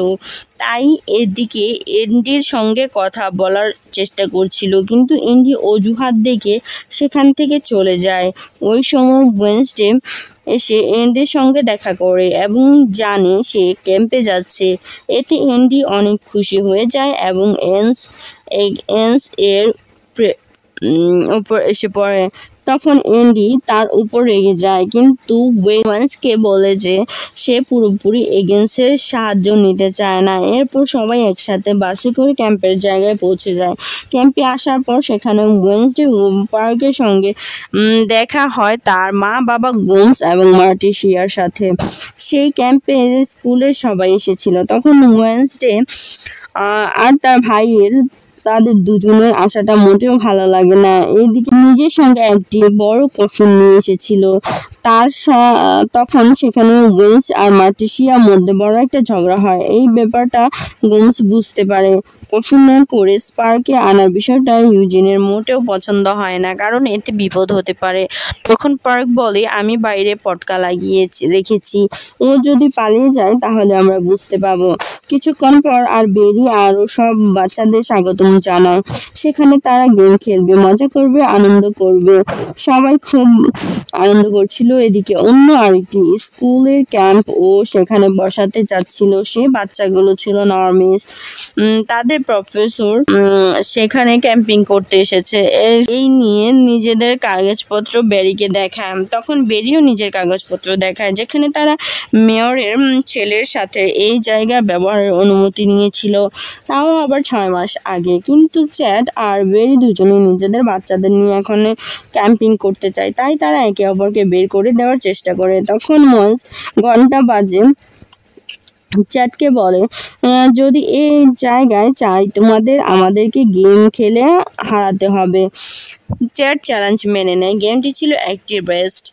তাই এদিকে এন্ডির সঙ্গে কথা বলার চেষ্টা করছিল, কিন্তু এন্ডি অজুহাত দেখে সেখান থেকে চলে যায়। ওই সময় ওয়েডনেসডে এসে এন্ডির সঙ্গে দেখা করে এবং জানে সে ক্যাম্পে যাচ্ছে। এতে এন্ডি অনেক খুশি হয়ে যায় এবং এন্স এর উপর এসে পড়ে। তখন এন্ডি তার উপর রেগে যায়, কিন্তু ওয়েন্সকে বলে যে সে পুরোপুরি এগেন্সের সাহায্য নিতে চায় না। এরপর সবাই একসাথে বাসে করে ক্যাম্পের জায়গায় পৌঁছে যায়। ক্যাম্পে আসার পর সেখানে ওয়েন্সডে পার্কের সঙ্গে দেখা হয় তার মা বাবা গোমস এবং মার্টিসিয়ার সাথে। সেই ক্যাম্পে স্কুলের সবাই এসেছিল। তখন ওয়েন্সডে আর তার ভাইয়ের তাদের দুজনের আশাটা মোটেও ভালো লাগে না। এইদিকে নিজের সঙ্গে একটি বড় কফিন নিয়ে এসেছিল। তখন সেখানে গোমস আর মার্টিসিয়ার মধ্যে বড় একটা ঝগড়া হয়। এই ব্যাপারটা গোমস বুঝতে পারে। কফিনে করে স্পার্কে আনার বিষয়টা ইউজিনের মোটেও পছন্দ হয় না, কারণ এতে বিপদ হতে পারে। তখন পার্ক বলে, আমি বাইরে পটকা লাগিয়ে রেখেছি, ও যদি পালিয়ে যায় তাহলে আমরা বুঝতে পাবো। কিছুক্ষণ পর আর বেরি আরও সব বাচ্চাদের স্বাগতম জানায়। সেখানে তারা গেম খেলবে, মজা করবে, আনন্দ করবে। সবাই খুব আনন্দ করছিল। এদিকে অন্য আরেকটি স্কুলের ক্যাম্প ও সেখানে বসাতে চাচ্ছিল। সে বাচ্চাগুলো ছিল নর্মিস। তাদের প্রফেসর সেখানে ক্যাম্পিং করতে এসেছে। এই নিয়ে নিজেদের কাগজপত্র বেরিকে দেখায়। তখন বেরিও নিজের কাগজপত্র দেখায়, যেখানে তারা মেয়রের ছেলের সাথে এই জায়গা ব্যবহারের অনুমতি নিয়েছিল, তাও আবার 6 মাস আগে। কিন্তু চ্যাড আর বেরি দুজনেই নিজেদের বাচ্চাদের নিয়ে এখন ক্যাম্পিং করতে চায়, তাই তারা একে অপরকে বের করে দেওয়ার চেষ্টা করে। তখন ঘন্টা বাজে। চ্যাটকে বলে, যদি এই জায়গায় চাই তোমাদের আমাদেরকে গেম খেলে হারাতে হবে। চ্যাট চ্যালেঞ্জ মেনে নেয়। গেমটি ছিল একটি রেস্ট,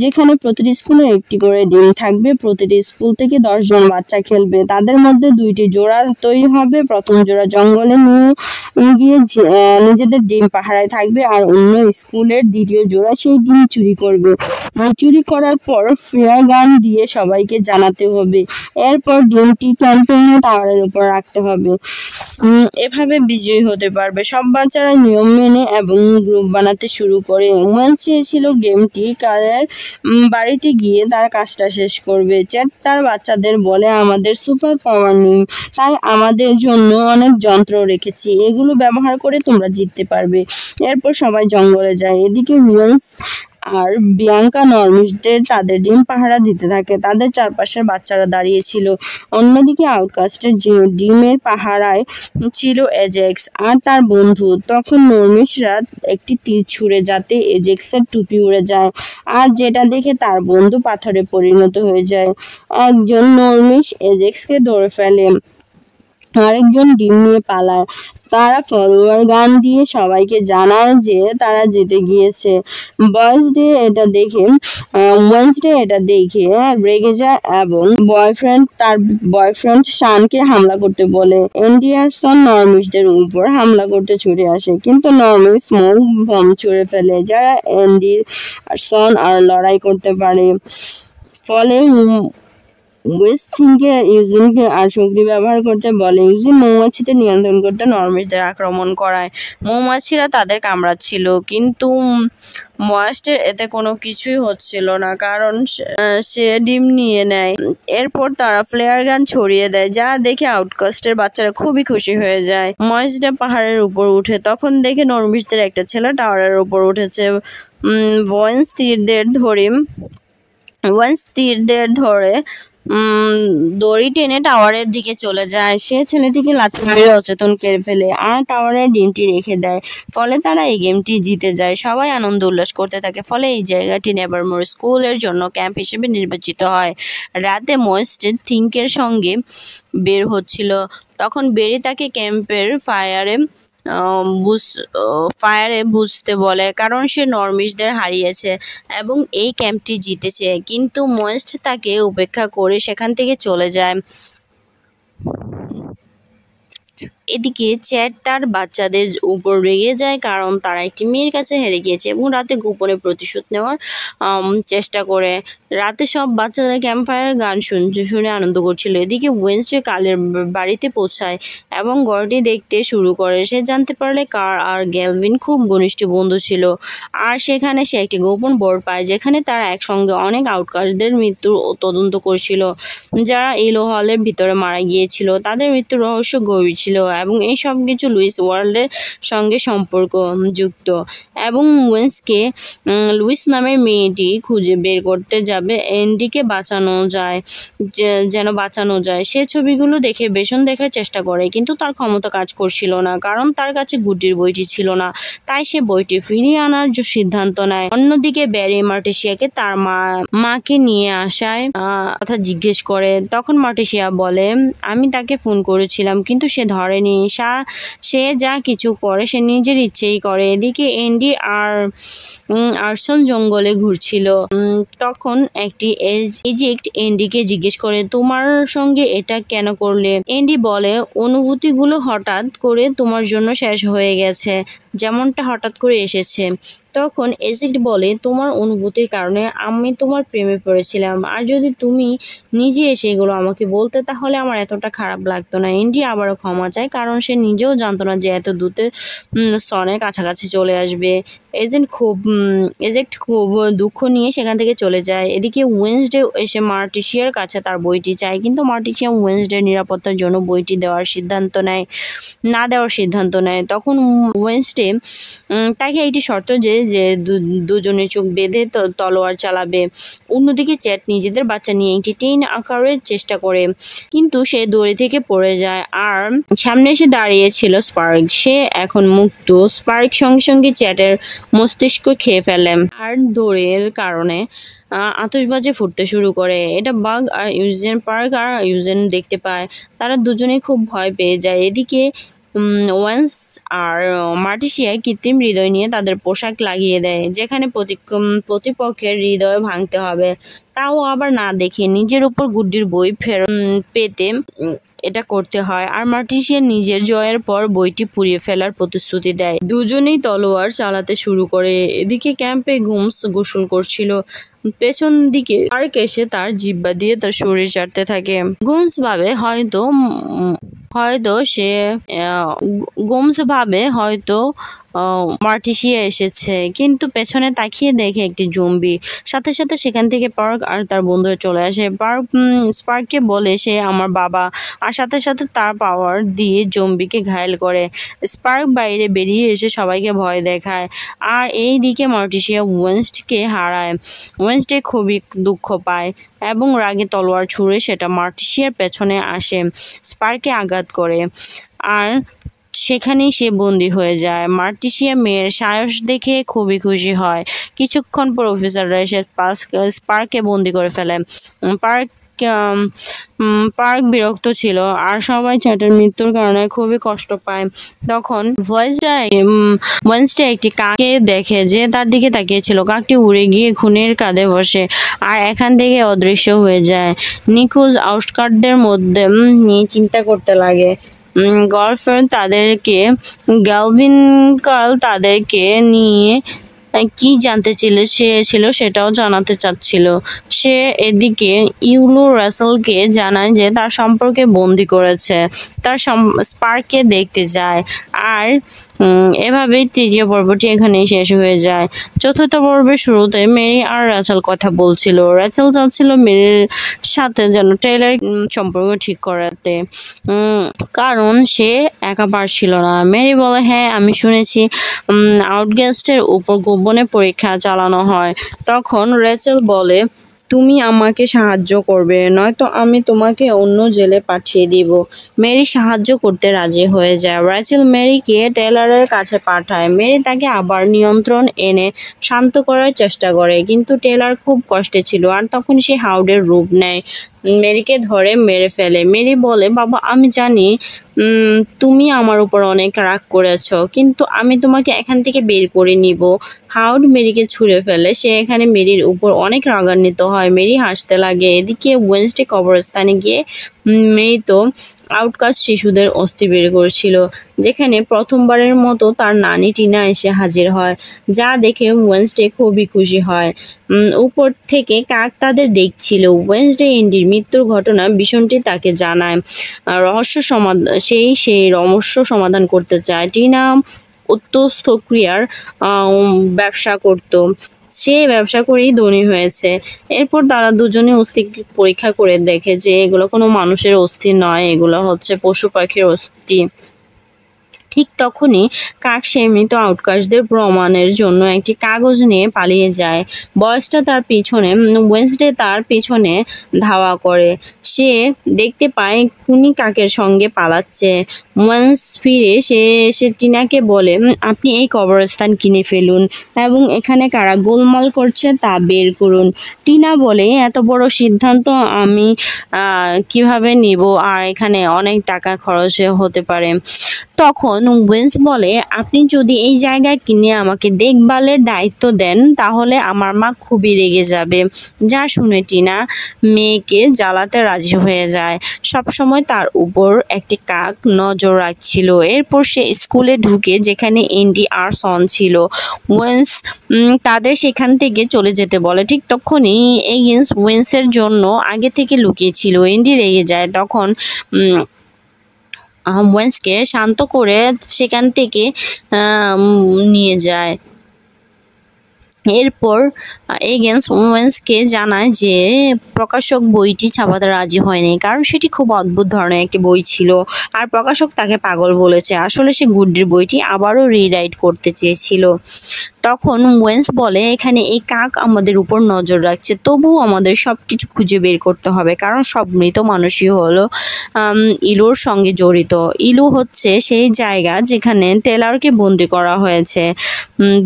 যেখানে প্রতিটি স্কুলে একটি করে ডিম থাকবে। প্রতিটি স্কুল থেকে 10 জন বাচ্চা খেলবে। তাদের মধ্যে 2টি জোড়া তৈরি হবে। প্রথম জোড়া জঙ্গলে নিয়ে গিয়ে নিজেদের ডিম পাহারায় থাকবে, আর অন্য স্কুলের দ্বিতীয় জোড়া সেই ডিম চুরি করবে। চুরি করার পর ফ্লেয়ার গান দিয়ে সবাইকে জানাতে হবে। এরপর ডিমটি ক্যাম্পেইন টাওয়ারের উপর রাখতে হবে। এভাবে বিজয়ী হতে পারবে। সব বাচ্চারা নিয়ম মেনে এবং গ্রুপ বানাতে শুরু করে। ওয়েন্স চেয়েছিল গেমটি কালের বাড়িতে গিয়ে তার কাজটা শেষ করবে। চ্যাট তার বাচ্চাদের বলে, আমাদের সুপার পাওয়ার নেই, তাই আমাদের জন্য অনেক যন্ত্র রেখেছি, এগুলো ব্যবহার করে তোমরা জিততে পারবে। এরপর সবাই জঙ্গলে যায়। এদিকে ওয়েন্স আর বিয়াঙ্কা নর্মিসদের তাদের ডিম পাহারা দিতে থাকে। তাদের চারপাশের বাচ্চারা দাঁড়িয়ে ছিল। অন্যদিকে আউটকাস্টের ডিমের পাহারায় ছিল এজেক্স আর তার বন্ধু। তখন নর্মিসরা একটি তীর ছুঁড়ে, যাতে এজেক্সের টুপি উড়ে যায়, আর যেটা দেখে তার বন্ধু পাথরে পরিণত হয়ে যায়। একজন নর্মিস এজেক্সকে ধরে ফেলে, আরেকজন ডিম নিয়ে পালায়। তারা ফলোয়ার গান দিয়ে সবাইকে জানায় যে তারা জিতে গিয়েছে। ওয়েন্সডে এটা দেখে রেগে যায় এবং তার বয়ফ্রেন্ড শানকে হামলা করতে বলে। এন্ডিয়ারসন নর্মিসদের উপর হামলা করতে ছুটে আসে, কিন্তু নর্মিস স্মোক বম ছুড়ে ফেলে, যারা এন্ডিয়ারসন আর লড়াই করতে পারে। ফলে ওয়েস্টিংকে ইউজিনকে আর শক্তি ব্যবহার করতে বলে। ইউজিন মৌমাছিদের নিয়ন্ত্রণ করতে নর্মিসদের আক্রমণ করায়। মৌমাছিরা তাদের কামড়াচ্ছিল, কিন্তু ময়েস্টের এতে কোনো কিছুই হচ্ছিল না, কারণ সে ডিম নিয়ে নেয়। এরপর তারা ফ্লেয়ার গান ছড়িয়ে দেয়, যা দেখে আউটকাস্টের বাচ্চারা খুবই খুশি হয়ে যায়। ময়েস্টে পাহাড়ের উপর উঠে, তখন দেখে নর্মিসদের একটা ছেলে টাওয়ারের উপর উঠেছে। ওয়েন্স তীরদের ধরে দড়ি টেনে টাওয়ারের দিকে চলে যায়। সে ছেলেটিকে লাথি মেরে অচেতন করে ফেলে আর টাওয়ারের ডিমটি রেখে দেয়। ফলে তারা এই গেমটি জিতে যায়। সবাই আনন্দ উল্লাস করতে থাকে। ফলে এই জায়গাটি নেভারমোর স্কুলের জন্য ক্যাম্প হিসেবে নির্বাচিত হয়। রাতে মোয়েস্ট থিঙ্কের সঙ্গে বের হচ্ছিল। তখন বেরি তাকে ক্যাম্পের ফায়ারে বুঝতে বলে, কারণ সে নর্মিসদের হারিয়েছে এবং এই ক্যাম্পটি জিতেছে। কিন্তু মোয়েস্ট তাকে উপেক্ষা করে সেখান থেকে চলে যায়। এদিকে চ্যাট তার বাচ্চাদের উপর রেগে যায়, কারণ তারা একটি মেয়ের কাছে হেরে গিয়েছে এবং রাতে গোপনে প্রতিশোধ নেওয়ার চেষ্টা করে। রাতে সব বাচ্চারা ক্যাম্পফায়ার গান শুনে আনন্দ করছিল। এদিকে ওয়েন্সডে কালের বাড়িতে পৌঁছায় এবং ঘরটি দেখতে শুরু করে। সে জানতে পারলে কার আর গ্যালভিন খুব ঘনিষ্ঠ বন্ধু ছিল, আর সেখানে সে একটি গোপন বোর্ড পায়, যেখানে তারা একসঙ্গে অনেক আউটকাস্টদের মৃত্যুর তদন্ত করছিল, যারা ইলো হলের ভিতরে মারা গিয়েছিল। তাদের মৃত্যুর রহস্য গভীর ছিল এবং এই সব কিছু লুইস ওয়ার্ল্ডের সঙ্গে সম্পর্ক যুক্ত। এবং ওয়েন্সকে লুইস নামের মেয়েটি খুঁজে বের করতে যাবে এন্ডিকে যেন বাঁচানো যায়। সে ছবিগুলো দেখে বেসন দেখার চেষ্টা করে, কিন্তু তার ক্ষমতা কাজ করছিল না, কারণ তার কাছে গুটির বইটি ছিল না। তাই সে বইটি ফিরিয়ে আনার সিদ্ধান্ত নেয়। অন্যদিকে ব্যারি মার্টিসিয়াকে তার মাকে নিয়ে আসায় কথা জিজ্ঞেস করে। তখন মার্টিসিয়া বলে, আমি তাকে ফোন করেছিলাম কিন্তু সে ধরেনি। সে যা কিছু করে সে নিজের ইচ্ছেই করে। এদিকে এন্ডি আর আরসন জঙ্গলে ঘুরছিল। তখন একটি এজেক্ট এন্ডিকে জিজ্ঞেস করে, তোমার সঙ্গে এটা কেন করলে? এন্ডি বলে, অনুভূতিগুলো হঠাৎ করে তোমার জন্য শেষ হয়ে গেছে, যেমনটা হঠাৎ করে এসেছে। তখন এজেক্ট বলে, তোমার অনুভূতির কারণে আমি তোমার প্রেমে পড়েছিলাম, আর যদি তুমি নিজে এসে এগুলো আমাকে বলতে তাহলে আমার এতটা খারাপ লাগতো না। এন্ডি আবারও ক্ষমা চায়, কারণ সে নিজেও জানতো না যে এত দ্রুত সনের কাছাকাছি চলে আসবে। এজেক্ট খুব দুঃখ নিয়ে সেখান থেকে চলে যায়। এদিকে ওয়েন্সডে এসে মার্টিসিয়ার কাছে তার বইটি চায়, কিন্তু মার্টিসিয়া ওয়েন্সডের নিরাপত্তার জন্য বইটি না দেওয়ার সিদ্ধান্ত নেয়। তখন ওয়েন্সডে তাকে একটি শর্ত যে দুজনে চোখ বেঁধে তলোয়ার চালাবে। অন্যদিকে চ্যাট নিজেদের বাচ্চা নিয়ে একটি টেন আকারের চেষ্টা করে, কিন্তু সে দড়ি থেকে পড়ে যায়। আর সামনে এসে দাঁড়িয়েছিল স্পার্ক, সে এখন মুক্ত। স্পার্ক সঙ্গে সঙ্গে চ্যাটের মস্তিষ্ক খেয়ে ফেলে আর দড়ির কারণে আতশবাজি ফুটতে শুরু করে। এটা বাগ আর পার্ক আর ইউজেন দেখতে পায়। তারা দুজনেই খুব ভয় পেয়ে যায়। এদিকে ওয়েন্স আর মার্টিসিয়া কৃত্রিম হৃদয় নিয়ে তাদের পোশাক লাগিয়ে দেয়, যেখানে প্রতিপক্ষের হৃদয় ভাঙতে হবে, তাও আবার না দেখে নিজের উপর গুড্ডির বই পেতে এটা করতে হয়। আর মার্টিসিয়া নিজের জয়ের পর বইটি পুড়িয়ে ফেলার প্রতিশ্রুতি দেয়। দুজনেই তলোয়ার চালাতে শুরু করে। এদিকে ক্যাম্পে গুমস গোসল করছিল। পেছন দিকে পার্ক এসে তার জিহ্বা দিয়ে তার শরীর চাটতে থাকে। গুমস ভাবে হয়তো মার্টিসিয়া এসেছে, কিন্তু পেছনে তাকিয়ে দেখে একটি জম্বি। সাথে সাথে সেখান থেকে পার্ক আর তার বন্ধুরা চলে আসে। স্পার্ককে বলে সে আমার বাবা, আর সাথে সাথে তার পাওয়ার দিয়ে জম্বিকে ঘায়েল করে। স্পার্ক বাইরে বেরিয়ে এসে সবাইকে ভয় দেখায়। আর এই দিকে মার্টিসিয়া ওয়েন্সডেকে হারায়। ওয়েন্সডে খুবই দুঃখ পায় এবং রাগে তলোয়ার ছুঁড়ে সেটা মার্টিসিয়ার পেছনে আসে, স্পার্কে আঘাত করে, আর সেখানেই সে বন্দী হয়ে যায়। মার্টিসিয়া মেয়ের সাহস দেখে খুবই খুশি হয়। কিছুক্ষণ পর অফিসাররা এসে স্পার্ককে বন্দী করে ফেলে। পার্ক বিরক্ত ছিল, আর সবাই চ্যাটের মৃত্যুর কারণে খুবই কষ্ট পায়। তখন ওয়েন্সডে একটি কাককে দেখে যে তার দিকে তাকিয়েছিল। কাকটি উড়ে গিয়ে খুনের কাঁধে বসে আর এখান থেকে অদৃশ্য হয়ে যায়। নিখোঁজ আউটকাস্টদের মধ্যে নিয়ে চিন্তা করতে লাগে। গ্যালভিন কার্ল তাদেরকে নিয়ে কি জানতে চেয়েছিল সেটাও জানাতে চাচ্ছিল। সে এদিকে ইউলো রাসেলকে জানায় যে তার সম্পর্কে বন্দি করেছে, তার স্পার্ককে দেখতে যায়। আর এভাবেই তৃতীয় পর্বটি এখানেই শেষ হয়ে যায়। চতুর্থ পর্বের শুরুতে মেরি আর র্যাচেল কথা বলছিল। র্যাচেল চাচ্ছিল মেরির সাথে যেন টেইলার সম্পর্ক ঠিক করাতে, কারণ সে একা পারছিল না। মেরি বলে, হ্যাঁ আমি শুনেছি আউটগাস্টের উপর গোপনে পরীক্ষা চালানো হয়। তখন র্যাচেল বলে, তুমি আমাকে সাহায্য করবে, নয়তো আমি তোমাকে অন্য জেলে পাঠিয়ে দিব। মেরি সাহায্য করতে রাজি হয়ে যায়। র্যাচেল মেরিকে টেইলারের কাছে পাঠায়। মেরি তাকে আবার নিয়ন্ত্রণ এনে শান্ত করার চেষ্টা করে, কিন্তু টেইলার খুব কষ্টে ছিল, আর তখন সে হাউডের রূপ নেয়, মেরিকে ধরে মেরে ফেলে। মেরি বলে, বাবা আমি জানি তুমি আমার উপর অনেক রাগ করেছ, কিন্তু আমি তোমাকে এখান থেকে বের করে নিব। হাউড মেরিকে ছুঁড়ে ফেলে। সে এখানে মেরির উপর অনেক রাগান্বিত হয়। মেরি হাসতে লাগে। এদিকে ওয়েন্সডে কবরস্থানে গিয়ে মৃত আউটকাস্ট শিশুদের অস্থি বের করেছিল, যেখানে প্রথমবারের মতো তার নানি টিনা এসে হাজির হয়, যা দেখে ওয়েন্সডে খুবই খুশি হয়। উপর থেকে কাক তাদের দেখছিল। ওয়েন্সডে এন্ডির মৃত্যুর ঘটনা বিষয়টি তাকে জানায়। সেই রহস্য সমাধান করতে চায়। টিনা অত্যস্ত ক্রিয়ার ব্যবসা করত। সে ব্যবসা করেই ধনী হয়েছে। এরপর তারা দুজনে অস্থি পরীক্ষা করে দেখে যে এগুলো কোনো মানুষের অস্থি নয়, এগুলো হচ্ছে পশু পাখির অস্থি। ঠিক তখনই কাক সেই মৃত আউটকাস্টদের প্রমাণের জন্য একটি কাগজ নিয়ে পালিয়ে যায়। বয়েসটা তার পিছনে ওয়েন্সডে তার পিছনে ধাওয়া করে। সে দেখতে পায় খুনি কাকের সঙ্গে পালাচ্ছে। ওয়েন্স ফিরে সে টিনাকে বলে, আপনি এই কবরস্থান কিনে ফেলুন এবং এখানে কারা গোলমাল করছে তা বের করুন। টিনা বলে, এত বড় সিদ্ধান্ত আমি কিভাবে নিব, আর এখানে অনেক টাকা খরচ হতে পারে। তখন ওয়েন্স বলে, আপনি যদি এই জায়গা কিনে আমাকে দেখভালের দায়িত্ব দেন তাহলে আমার মা খুবই রেগে যাবে। যা শুনে টিনা মেয়েকে জ্বালাতে রাজি হয়ে যায়। সবসময় তার উপর একটি কাক নজর রাখছিল। এরপর সে স্কুলে ঢুকে যেখানে এন্ডি আর সন ছিল। ওয়েন্স তাদের সেখান থেকে চলে যেতে বলে। ঠিক তখনই এগেন্স ওয়েন্সের জন্য আগে থেকে লুকিয়েছিল। এন্ডি রেগে যায়। তখন ওয়েন্সকে শান্ত করে সেখান থেকে নিয়ে যায়। এরপর এগেন্স ওয়েন্সকে জানায় যে প্রকাশক বইটি ছাপাতে রাজি হয়নি, কারণ সেটি খুব অদ্ভুত ধরনের একটি বই ছিল আর প্রকাশক তাকে পাগল বলেছে। আসলে সে গুড্ডির বইটি আবারও রিরাইট করতে চেয়েছিল। তখন ওয়েন্স বলে, এখানে এই কাক আমাদের উপর নজর রাখছে, তবুও আমাদের সব কিছু খুঁজে বের করতে হবে, কারণ সব মৃত মানুষই হলো ইলুর সঙ্গে জড়িত। ইলু হচ্ছে সেই জায়গা যেখানে টেলরকে বন্দি করা হয়েছে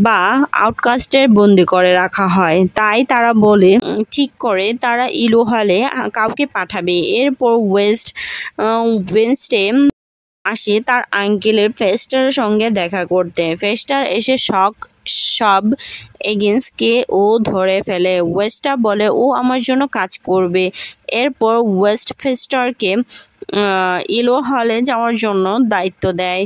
বা আউটকাস্টের বন্দি করে রাখা হয়। তাই তারা বলে ঠিক করে তারা ইলু হলে কাউকে পাঠাবে। এরপর ওয়েন্সডে আসে তার আঙ্কেলের ফেস্টারের সঙ্গে দেখা করতে। ফেস্টার এসে সব এগেন্সকে ও ধরে ফেলে। ওয়েস্টার বলে ও আমার জন্য কাজ করবে। এরপর ফেস্টারকে ইলো হলে যাওয়ার জন্য দায়িত্ব দেয়।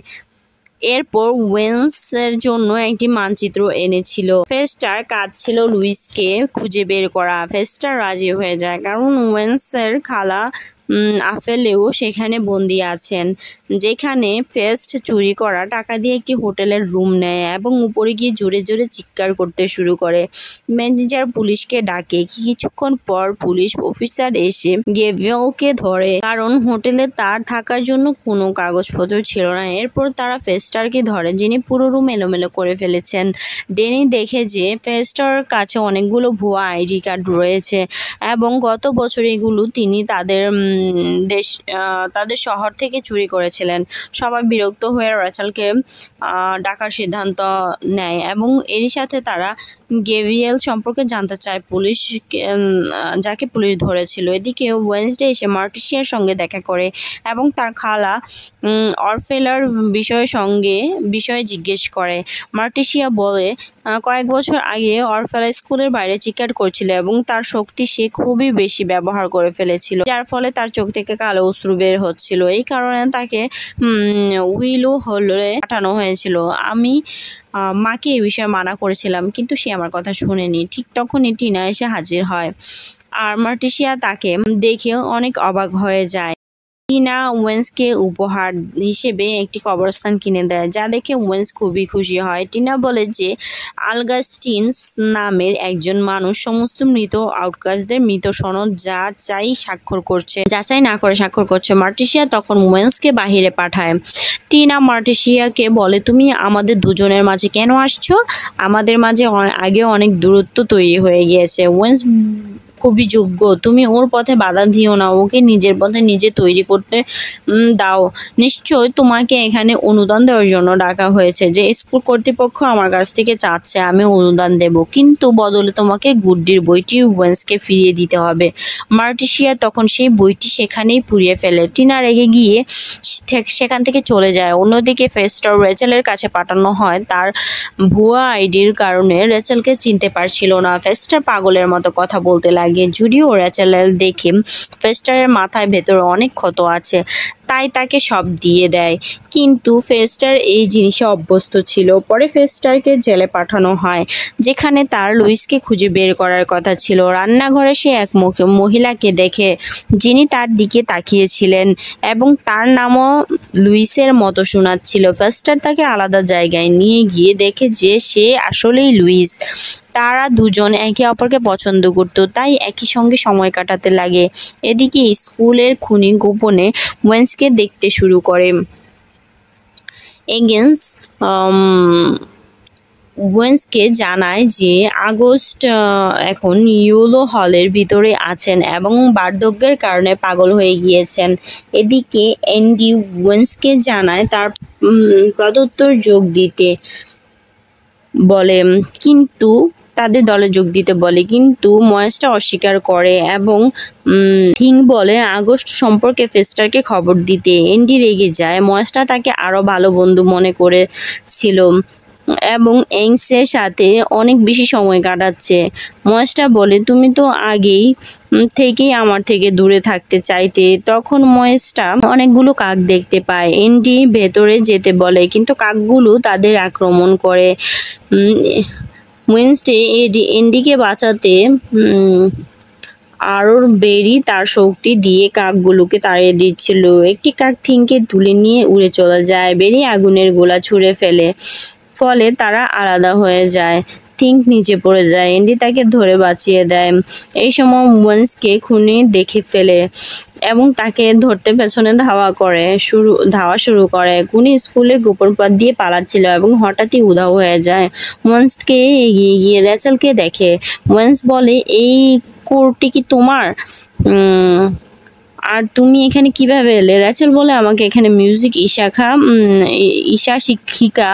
এরপর ওয়েন্সের জন্য একটি মানচিত্র এনেছিল। ফেস্টার কাজ ছিল লুইসকে খুঁজে বের করা। ফেস্টার রাজি হয়ে যায়, কারণ ওয়েন্সের খালা আফেলেও সেখানে বন্দি আছেন, যেখানে ফেস্ট চুরি করা টাকা দিয়ে একটি হোটেলের রুম নেয় এবং উপরে গিয়ে জোরে জোরে চিৎকার করতে শুরু করে। ম্যানেজার পুলিশকে ডাকে। কিছুক্ষণ পর পুলিশ অফিসার এসে গেভিয়লকে ধরে, কারণ হোটেলে তার থাকার জন্য কোনো কাগজপত্র ছিল না। এরপর তারা ফেস্টারকে ধরে, যিনি পুরো রুম এলোমেলো করে ফেলেছেন। ডেনি দেখে যে ফেস্টার কাছে অনেকগুলো ভুয়া আইডি কার্ড রয়েছে এবং গত বছর এগুলো তিনি তাদের শহর থেকে চুরি করেছিলেন। সবাই বিরক্ত হয়ে রেচেলকে ডাকার সিদ্ধান্ত নেয় এবং এরই সাথে তারা গেভিয়েল সম্পর্কে জানতে চায়, যাকে পুলিশ ধরেছিল। এদিকে ওয়েন্সডে এসে মার্টিসিয়ার সঙ্গে দেখা করে এবং তার খালা অরফেলার বিষয়ে জিজ্ঞেস করে। মার্টিসিয়া বলে, কয়েক বছর আগে অরফেলা স্কুলের বাইরে চিৎকার করছিল এবং তার শক্তি সে খুবই বেশি ব্যবহার করে ফেলেছিল, যার ফলে তার চোখ থেকে কালো অশ্রু বের হচ্ছিল। এই কারণে তাকে উইলো হলে পাঠানো হয়েছিল। আমি মাকে এই বিষয়ে মানা করেছিলাম, কিন্তু সে আমার কথা শুনেনি। ঠিক তখনই টিনা এসে হাজির হয় আর মার্টিসিয়া তাকে দেখে অনেক অবাক হয়ে যায়। টিনা ওয়েন্সকে উপহার হিসেবে একটি কবরস্থান কিনে দেয়, যা দেখে ওয়েন্স খুবই খুশি হয়। টিনা বলে যে আলগাস্টিনস নামের একজন মানুষ সমস্ত মৃত আউটকাস্টদের মৃত সনদ যাচাই না করে স্বাক্ষর করছে। মার্টিসিয়া তখন ওয়েন্সকে বাহিরে পাঠায়। টিনা মার্টিসিয়াকে বলে, তুমি আমাদের দুজনের মাঝে কেন আসছো? আমাদের মাঝে আগে অনেক দূরত্ব তৈরি হয়ে গিয়েছে। ওয়েন্স খুবই যোগ্য, তুমি ওর পথে বাধা দিও না, ওকে নিজের পথে নিজে তৈরি করতে দাও। নিশ্চয় তোমাকে এখানে অনুদান দেওয়ার জন্য ডাকা হয়েছে। যে স্কুল কর্তৃপক্ষ আমার কাছ থেকে চাচ্ছে আমি অনুদান দেব, কিন্তু বদলে তোমাকে গুড্ডির বইটি ওয়েন্সকে ফিরিয়ে দিতে হবে। মার্টিসিয়া তখন সেই বইটি সেখানেই পুড়িয়ে ফেলে। টিনা রেগে গিয়ে সেখান থেকে চলে যায়। অন্যদিকে ফেস্টার রেচেলের কাছে পাঠানো হয়। তার ভুয়া আইডির কারণে রেচেলকে চিনতে পারছিল না। ফেস্টার পাগলের মতো কথা বলতে লাগে। যদিও রেচেলের দেখে ফেস্টারের মাথায় ভেতরে অনেক ক্ষত আছে, তাই তাকে সব দিয়ে দেয়, কিন্তু ফেস্টার এই জিনিসে অভ্যস্ত ছিল। পরে ফেস্টারকে জেলে পাঠানো হয়, যেখানে তার লুইসকে খুঁজে বের করার কথা ছিল। রান্নাঘরে সে এক মহিলাকে দেখে, যিনি তার দিকে তাকিয়েছিলেন এবং তার নামও লুইসের মতো শোনাচ্ছিল। ফেস্টার তাকে আলাদা জায়গায় নিয়ে গিয়ে দেখে যে সে আসলেই লুইস। তারা দুজন একে অপরকে পছন্দ করত, তাই একই সঙ্গে সময় কাটাতে লাগে। এদিকে স্কুলের খুনি গোপনে ওয়েন্সকে দেখতে শুরু করে। এগেন্স ওয়েন্সকে জানায় যে আগস্ট এখন ইউলো হলের ভিতরে আছেন এবং বার্ধক্যের কারণে পাগল হয়ে গিয়েছেন। এদিকে অ্যান্ডি ওয়েন্সকে জানায় তার প্রদত্তর যোগ দিতে বলে, কিন্তু তাদের দলে যোগ দিতে বলে, কিন্তু ময়েসটা অস্বীকার করে এবং থিং বলে আগস্ট সম্পর্কে ফেস্টারকে খবর দিতে। অ্যান্ডি রেগে যায়, ময়েসটা তাকে আরো ভালো বন্ধু মনে করেছিল এবং এংসের সাথে অনেক বেশি সময় কাটাচ্ছে। ময়েসটা বলে, তুমি তো আগেই থেকেই আমার থেকে দূরে থাকতে চাইতে। তখন ময়েসটা অনেকগুলো কাক দেখতে পায়। এন্ডি ভেতরে যেতে বলে, কিন্তু কাকগুলো তাদের আক্রমণ করে। ওয়েনসডে এন্ডিকে বাঁচাতে আরোর বেরি তার শক্তি দিয়ে কাকগুলোকে তাড়িয়ে দিচ্ছিল। একটি কাক থিংকে তুলে নিয়ে উড়ে চলে যায়। বেরি আগুনের গোলা ছুঁড়ে ফেলে, ফলে তারা আলাদা হয়ে যায়। থিংক নিচে পড়ে যায়, এন্ডি তাকে ধরে বাঁচিয়ে দেয়। এই সময় ওয়েন্সকে খুনি দেখে ফেলে এবং তাকে ধরতে পেছনে ধাওয়া শুরু করে। খুনি স্কুলের গোপন পথ দিয়ে পালাচ্ছিল এবং হঠাৎই উধাও হয়ে যায়। ওয়েন্সকে এগিয়ে গিয়ে রেচেলকে দেখে। ওয়েন্স বলে, এই কোরটি কি তোমার? আর তুমি এখানে কিভাবে এলে? রেচেল বলে, আমাকে এখানে মিউজিক ঈশা শিক্ষিকা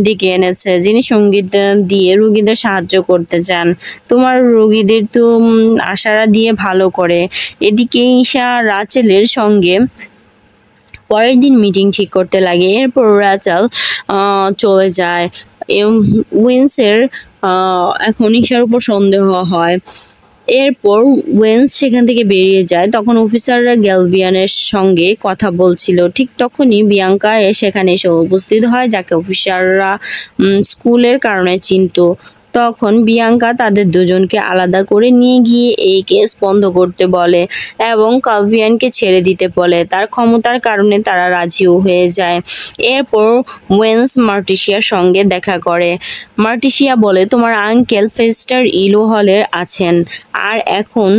ডেকে এনেছে, যিনি সঙ্গীত দিয়ে রোগীদের সাহায্য করতে চান। তোমার রোগীদের তো আশারা দিয়ে ভালো করে। এদিকে ঈশা রাচেলের সঙ্গে পরের দিন মিটিং ঠিক করতে লাগে। এরপর রাচেল চলে যায়। উইন্সের এখন ঈশার উপর সন্দেহ হয়। এরপর ওয়েন্স সেখান থেকে বেরিয়ে যায়। তখন অফিসাররা গ্যালভিয়ানের সঙ্গে কথা বলছিল। ঠিক তখনই বিয়াঙ্কা সেখানে এসে উপস্থিত হয়, যাকে অফিসাররা স্কুলের কারণে চিনত। তখন বিয়াঙ্কা তাদের দুজনকে আলাদা করে নিয়ে গিয়ে এই কেস বন্ধ করতে বলে এবং ক্যালভিয়ানকে ছেড়ে দিতে বলে। তার ক্ষমতার কারণে তারা রাজিও হয়ে যায়। এরপর ওয়েন্স মার্টিসিয়ার সঙ্গে দেখা করে। মার্টিসিয়া বলে, তোমার আঙ্কেল ফেস্টার ইলো হলে আছেন, আর এখন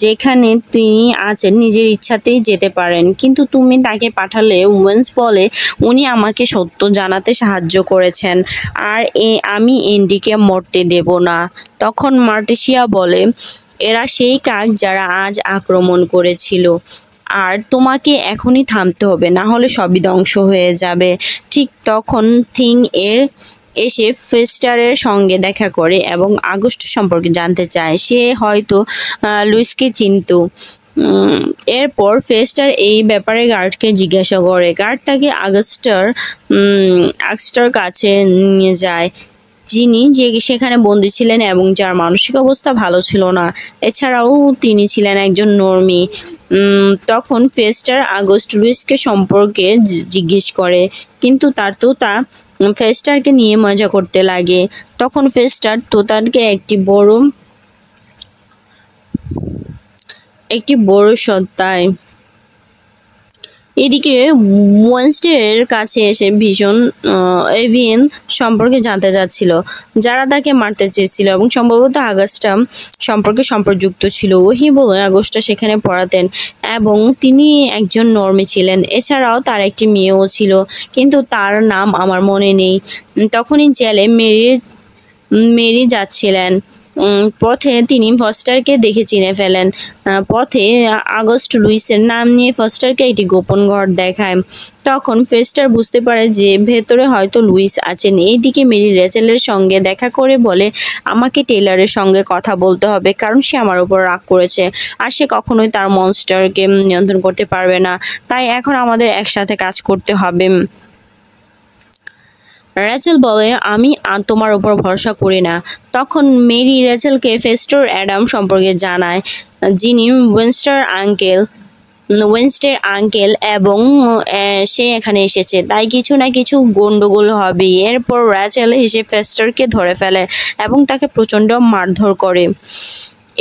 যেখানে তিনি আছেন নিজের ইচ্ছাতেই যেতে পারেন, কিন্তু তুমি তাকে পাঠালে। ওয়েন্স বলে, উনি আমাকে সত্য জানাতে সাহায্য করেছেন, আর আমি এন্ডিকে মরতে দেব না। তখন মার্টিসিয়া বলে, এরা সেই কাক যারা আজ আক্রমণ করেছিল, আর তোমাকে এখনই থামতে হবে, না হলে সবই ধ্বংস হয়ে যাবে। ঠিক তখন থিং এসে ফেস্টারের সঙ্গে দেখা করে এবং আগস্ট সম্পর্কে জানতে চায়। সে হয়তো লুইসকে চিনত। এরপর ফেস্টার এই ব্যাপারে গার্ডকে জিজ্ঞাসা করে। গার্ড তাকে আগস্টার কাছে নিয়ে যায়, যিনি সেখানে বন্দী ছিলেন এবং যার মানসিক অবস্থা ভালো ছিল না। এছাড়াও তিনি ছিলেন একজন নর্মি। তখন ফেস্টার আগস্ট লুইসকে সম্পর্কে জিজ্ঞেস করে, কিন্তু তার তোতা ফেস্টারকে নিয়ে মজা করতে লাগে। তখন ফেস্টার তোতাকে একটি বড় সত্তায়। এদিকে ওয়েনসডের কাছে এসে ভীষণ এভিয়েন সম্পর্কে জানতে চাচ্ছিল, যারা তাকে মারতে চেয়েছিল এবং সম্ভবত আগস্টা সম্পর্কে সম্পর্কযুক্ত ছিল। ওহি বলে আগস্টা সেখানে পড়াতেন এবং তিনি একজন নর্মে ছিলেন। এছাড়াও তার একটি মেয়েও ছিল, কিন্তু তার নাম আমার মনে নেই। তখনই জেলে মেরি যাচ্ছিলেন। পথে তিনি ফস্টারকে দেখে চিনে ফেলেন। পথে আগস্ট লুইসের নাম নিয়ে ফস্টারকে একটি গোপন ঘর দেখায়। তখন ফেস্টার বুঝতে পারে যে ভেতরে হয়তো লুইস আছেন। এইদিকে মেরি রেচেলের সঙ্গে দেখা করে বলে, আমাকে টেইলরের সঙ্গে কথা বলতে হবে, কারণ সে আমার উপর রাগ করেছে আর সে কখনোই তার মনস্টারকে নিয়ন্ত্রণ করতে পারবে না। তাই এখন আমাদের একসাথে কাজ করতে হবে। রেচেল বলে, আমি তোমার উপর ভরসা করি না। তখন মেরি রেচেলকে ফেস্টার অ্যাডাম সম্পর্কে জানায়, যিনি ওয়েনসডের আঙ্কেল এবং সে এখানে এসেছে, তাই কিছু না কিছু গন্ডগোল হবে। এরপর রেচেল এসে ফেস্টারকে ধরে ফেলে এবং তাকে প্রচণ্ড মারধর করে।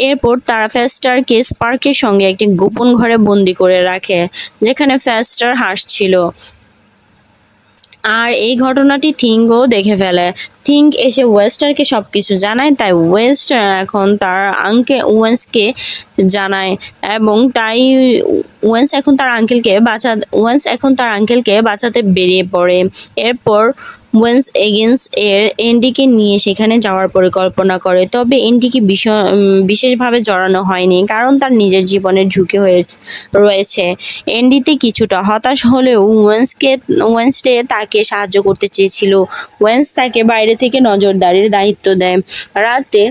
এরপর তারা ফেস্টারকে স্পার্কের সঙ্গে একটি গোপন ঘরে বন্দি করে রাখে, যেখানে ফেস্টার হাসছিল। আর এই ঘটনাটি থিংকও দেখে ফেলে। থিংক এসে ওয়েস্টারকে সবকিছু জানায়, তাই ওয়েস্ট এখন তার ওয়েন্সকে জানায় এবং তাই ওয়েন্স এখন তার আঙ্কেলকে বাঁচাতে বেরিয়ে পড়ে। এরপর ওয়েন্স এগেন্স এর এন্ডিকে নিয়ে সেখানে যাওয়ার পরিকল্পনা করে, তবে এন্ডিকে বিশেষভাবে জড়ানো হয়নি কারণ তার নিজের জীবনের ঝুঁকি রয়েছে। এন্ডিতে কিছুটা হতাশ হলেও ওয়েন্সডে তাকে সাহায্য করতে চেয়েছিল। ওয়েন্স তাকে বাইরে থেকে নজরদারির দায়িত্ব দেয়। রাতে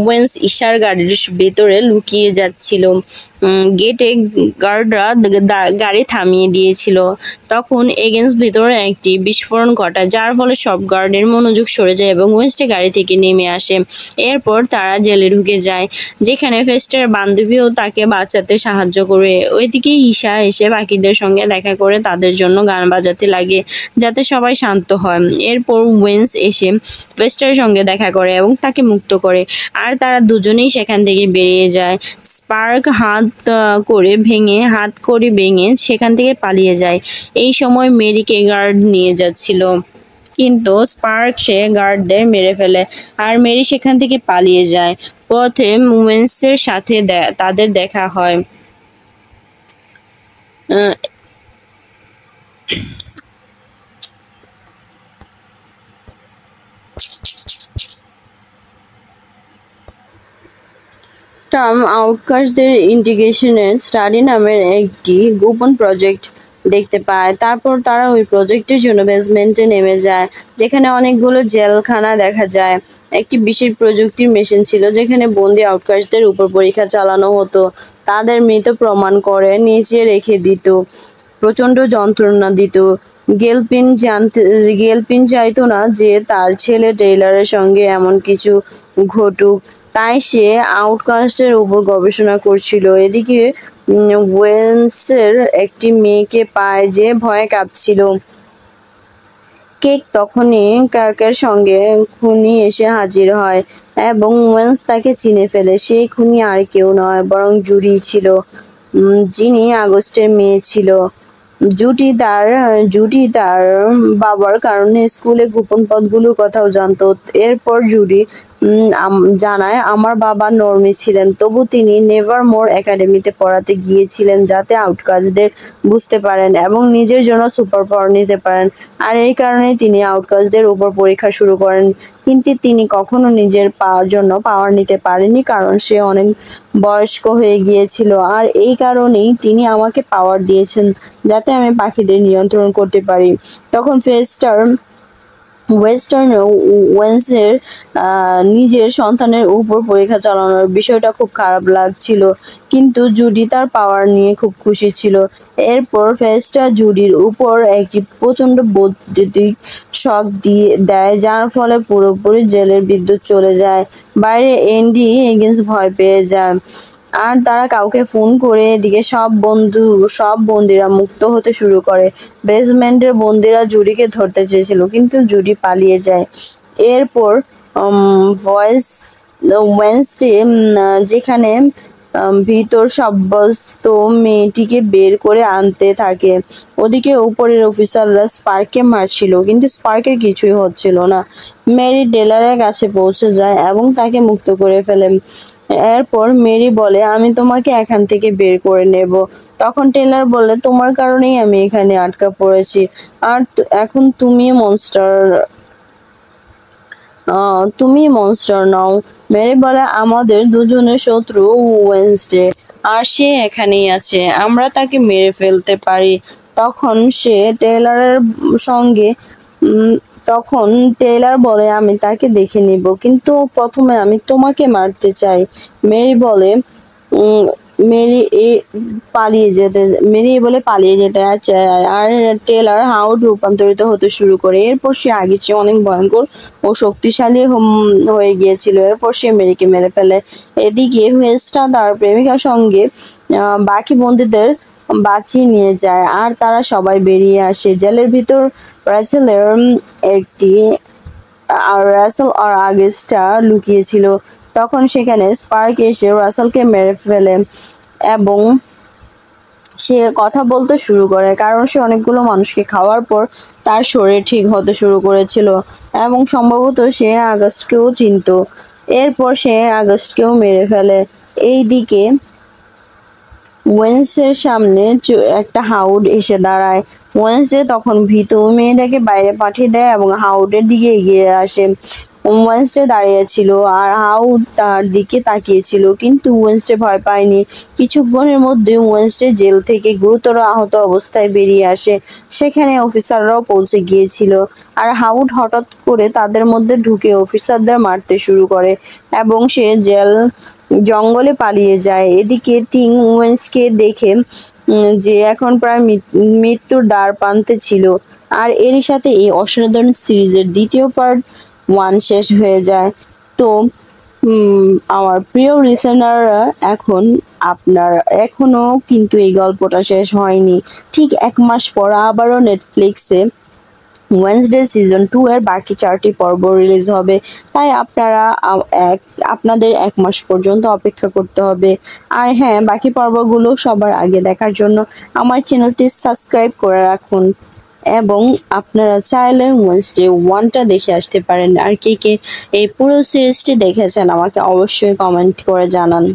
ওয়েন্স ঈশার গাড়ির ভেতরে লুকিয়ে যাচ্ছিল। গেটে গার্ডরা গাড়ি থামিয়ে দিয়েছিল। তখন এগেন্স ভেতরে একটি বিস্ফোরণ ঘটায়, যার ফলে সব গার্ডের মনোযোগ সরে যায় এবং ওয়েস্টে গাড়ি থেকে নেমে আসে। এরপর তারা জেলে ঢুকে যায়, যেখানে ফেস্টের বান্ধবীও তাকে বাঁচাতে সাহায্য করে। ওইদিকে ঈশা এসে বাকিদের সঙ্গে দেখা করে তাদের জন্য গান বাজাতে লাগে যাতে সবাই শান্ত হয়। এরপর ওয়েন্স এসে ফেস্টের সঙ্গে দেখা করে এবং তাকে মুক্ত করে, আর তারা দুজনেই সেখান থেকে বেরিয়ে যায়। স্পার্ক হাত কড়ি ভেঙে সেখান থেকে পালিয়ে যায়। এই সময় মেরিকে গার্ড নিয়ে যাচ্ছিল, কিন্তু স্পার্ক সে গার্ডদের মেরে ফেলে আর মেরি সেখান থেকে পালিয়ে যায়। পথে ওয়েন্সের সাথে তাদের দেখা হয়। টার্ম আউটকাস্টদের ইন্টিগ্রেশনের স্টাডি নামের একটি গোপন প্রজেক্ট দেখতে পায়। তারপর তারা ওই প্রজেক্টের জন্য বেসমেন্টে নেমে যায়, যেখানে অনেকগুলো জেলখানা দেখা যায়। একটি বিশেষ প্রযুক্তির মেশিন ছিল যেখানে বন্দি আউটকাস্টদের উপর পরীক্ষা চালানো হতো, তাদের মৃত প্রমাণ করে নিচে রেখে দিত, প্রচণ্ড যন্ত্রণা দিত। গেলপিন চাইতো না যে তার ছেলে টেইলারের সঙ্গে এমন কিছু ঘটুক, তাই সে আউটকাস্টের উপর গবেষণা করছিল। এদিকে ওয়েন্সের একটি মেয়েকে পায় যে ভয়ে কাঁপছিল। তখনই কার্কের সঙ্গে খুনি এসে হাজির হয় এবং ওয়েন্স তাকে চিনে ফেলে। সেই খুনি আর কেউ নয় বরং জুডি ছিল, যিনি আগস্টের মেয়ে ছিল। জুডি তার বাবার কারণে স্কুলে গোপন পথগুলোর কথাও জানতো। এরপর জুডি জানায়, আমার বাবা নর্মি ছিলেন, তবু তিনি নেভারমোর একাডেমিতে পড়াতে গিয়েছিলেন যাতে আউটকাস্টদের বুঝতে পারেন এবং নিজের জন্য সুপার পাওয়ার নিতে পারেন। আর এই কারণেই তিনি আউটকাস্টদের উপর পরীক্ষা শুরু করেন। কিন্তু তিনি কখনো নিজের জন্য পাওয়ার নিতে পারেনি কারণ সে অনেক বয়স্ক হয়ে গিয়েছিল। আর এই কারণেই তিনি আমাকে পাওয়ার দিয়েছেন যাতে আমি পাখিদের নিয়ন্ত্রণ করতে পারি। তখন ওয়েন্সের নিজের সন্তানের উপর পরীক্ষা চালানোর বিষয়টা খুব খারাপ লাগছিল, কিন্তু জুডি তার পাওয়ার নিয়ে খুব খুশি ছিল। এরপর ফেস্টার জুডির উপর একটি প্রচণ্ড বৈদ্যুতিক শক দেয়, যার ফলে পুরোপুরি জেলের বিদ্যুৎ চলে যায়। বাইরে এন্ডি এগেন্স ভয় পেয়ে যায় আর তারা কাউকে ফোন করে এদিকে সব বন্দিরা মুক্ত হতে শুরু করে। বেসমেন্টের বন্দিরা জুডিকে ধরতে চেয়েছিল, কিন্তু জুডি পালিয়ে যায়। এরপর ওয়েন্সডে যেখানে ভিতর সাব্যস্ত মেয়েটিকে বের করে আনতে থাকে। ওদিকে উপরের অফিসাররা স্পার্ককে মারছিল, কিন্তু স্পার্কের কিছুই হচ্ছিল না। মেরি টেলারের কাছে পৌঁছে যায় এবং তাকে মুক্ত করে ফেলে। এরপর মেরি বলে, আমি তোমাকে এখান থেকে বের করে নেব। তখন টেলার বলে, তোমার কারণেই আমি এখানে আটকা পড়েছি, আর এখন তুমি মনস্টার নও। মেরি বলে, আমাদের দুজনের শত্রু ওয়েন্সডে, আর সে এখানেই আছে, আমরা তাকে মেরে ফেলতে পারি। তখন টেইলার বলে, আমি তাকে দেখে নিব, কিন্তু প্রথমে আমি তোমাকে মারতে চাই। মেরি বলে পালিয়ে যেতে চায়, আর টেইলার হাউড রূপান্তরিত হতে শুরু করে। এরপর সে আগের চেয়ে অনেক ভয়ঙ্কর ও শক্তিশালী হয়ে গিয়েছিল। এরপর সে মেরিকে মেরে ফেলে। এদিকে ওয়েস্টা তার প্রেমিকার সঙ্গে বাকি বন্দীদের বাঁচিয়ে নিয়ে যায় আর তারা সবাই বেরিয়ে আসে। জেলের ভিতর রাসেল আর আগস্টা লুকিয়েছিল। তখন সেখানে স্পার্ক এসে রাসেলকে মেরে ফেলে এবং সে কথা বলতে শুরু করে, কারণ সে অনেকগুলো মানুষকে খাওয়ার পর তার শরীর ঠিক হতে শুরু করেছিল এবং সম্ভবত সে আগস্টকেও চিনতো। এরপর সে আগস্টকেও মেরে ফেলে। এইদিকে ওয়েন্সের সামনে একটা হাউড এসে দাঁড়ায়। ওয়েন্সডে তখন ভীত, মেয়েটাকে বাইরে পাঠিয়ে দেয় এবং হাউডের দিকে এগিয়ে আসে। ওয়েন্সডে দাঁড়িয়েছিল আর হাউড তার দিকে তাকিয়েছিল, কিন্তু ওয়েন্সডে ভয় পায়নি। কিছুক্ষণের মধ্যে ওয়েন্সডে জেল থেকে গুরুতর আহত অবস্থায় বেরিয়ে আসে। সেখানে অফিসাররাও পৌঁছে গিয়েছিল আর হাউড হঠাৎ করে তাদের মধ্যে ঢুকে অফিসারদের মারতে শুরু করে এবং সে জঙ্গলে পালিয়ে যায়। এদিকে টিং ওয়েন্সকে দেখে যে এখন প্রায় মৃত্যুর দ্বার প্রান্তে ছিল। আর এরই সাথে এই অসাধারণ সিরিজের দ্বিতীয় পার্ট 1 শেষ হয়ে যায়। তো আমার প্রিয় লিসেনাররা, এখনো কিন্তু এই গল্পটা শেষ হয়নি। ঠিক 1 মাস পর আবারও নেটফ্লিক্সে ওয়েডনেসডে সিজন 2 এর বাকি 4টি পর্ব রিলিজ হবে। তাই আপনাদের 1 মাস পর্যন্ত অপেক্ষা করতে হবে। আর হ্যাঁ, বাকি পর্বগুলো সবার আগে দেখার জন্য আমার চ্যানেলটি সাবস্ক্রাইব করে রাখুন এবং আপনারা চাইলে ওয়েডনেসডে 1টা দেখে আসতে পারেন। আর কে কে এই পুরো সিরিজটি দেখেছেন আমাকে অবশ্যই কমেন্ট করে জানান।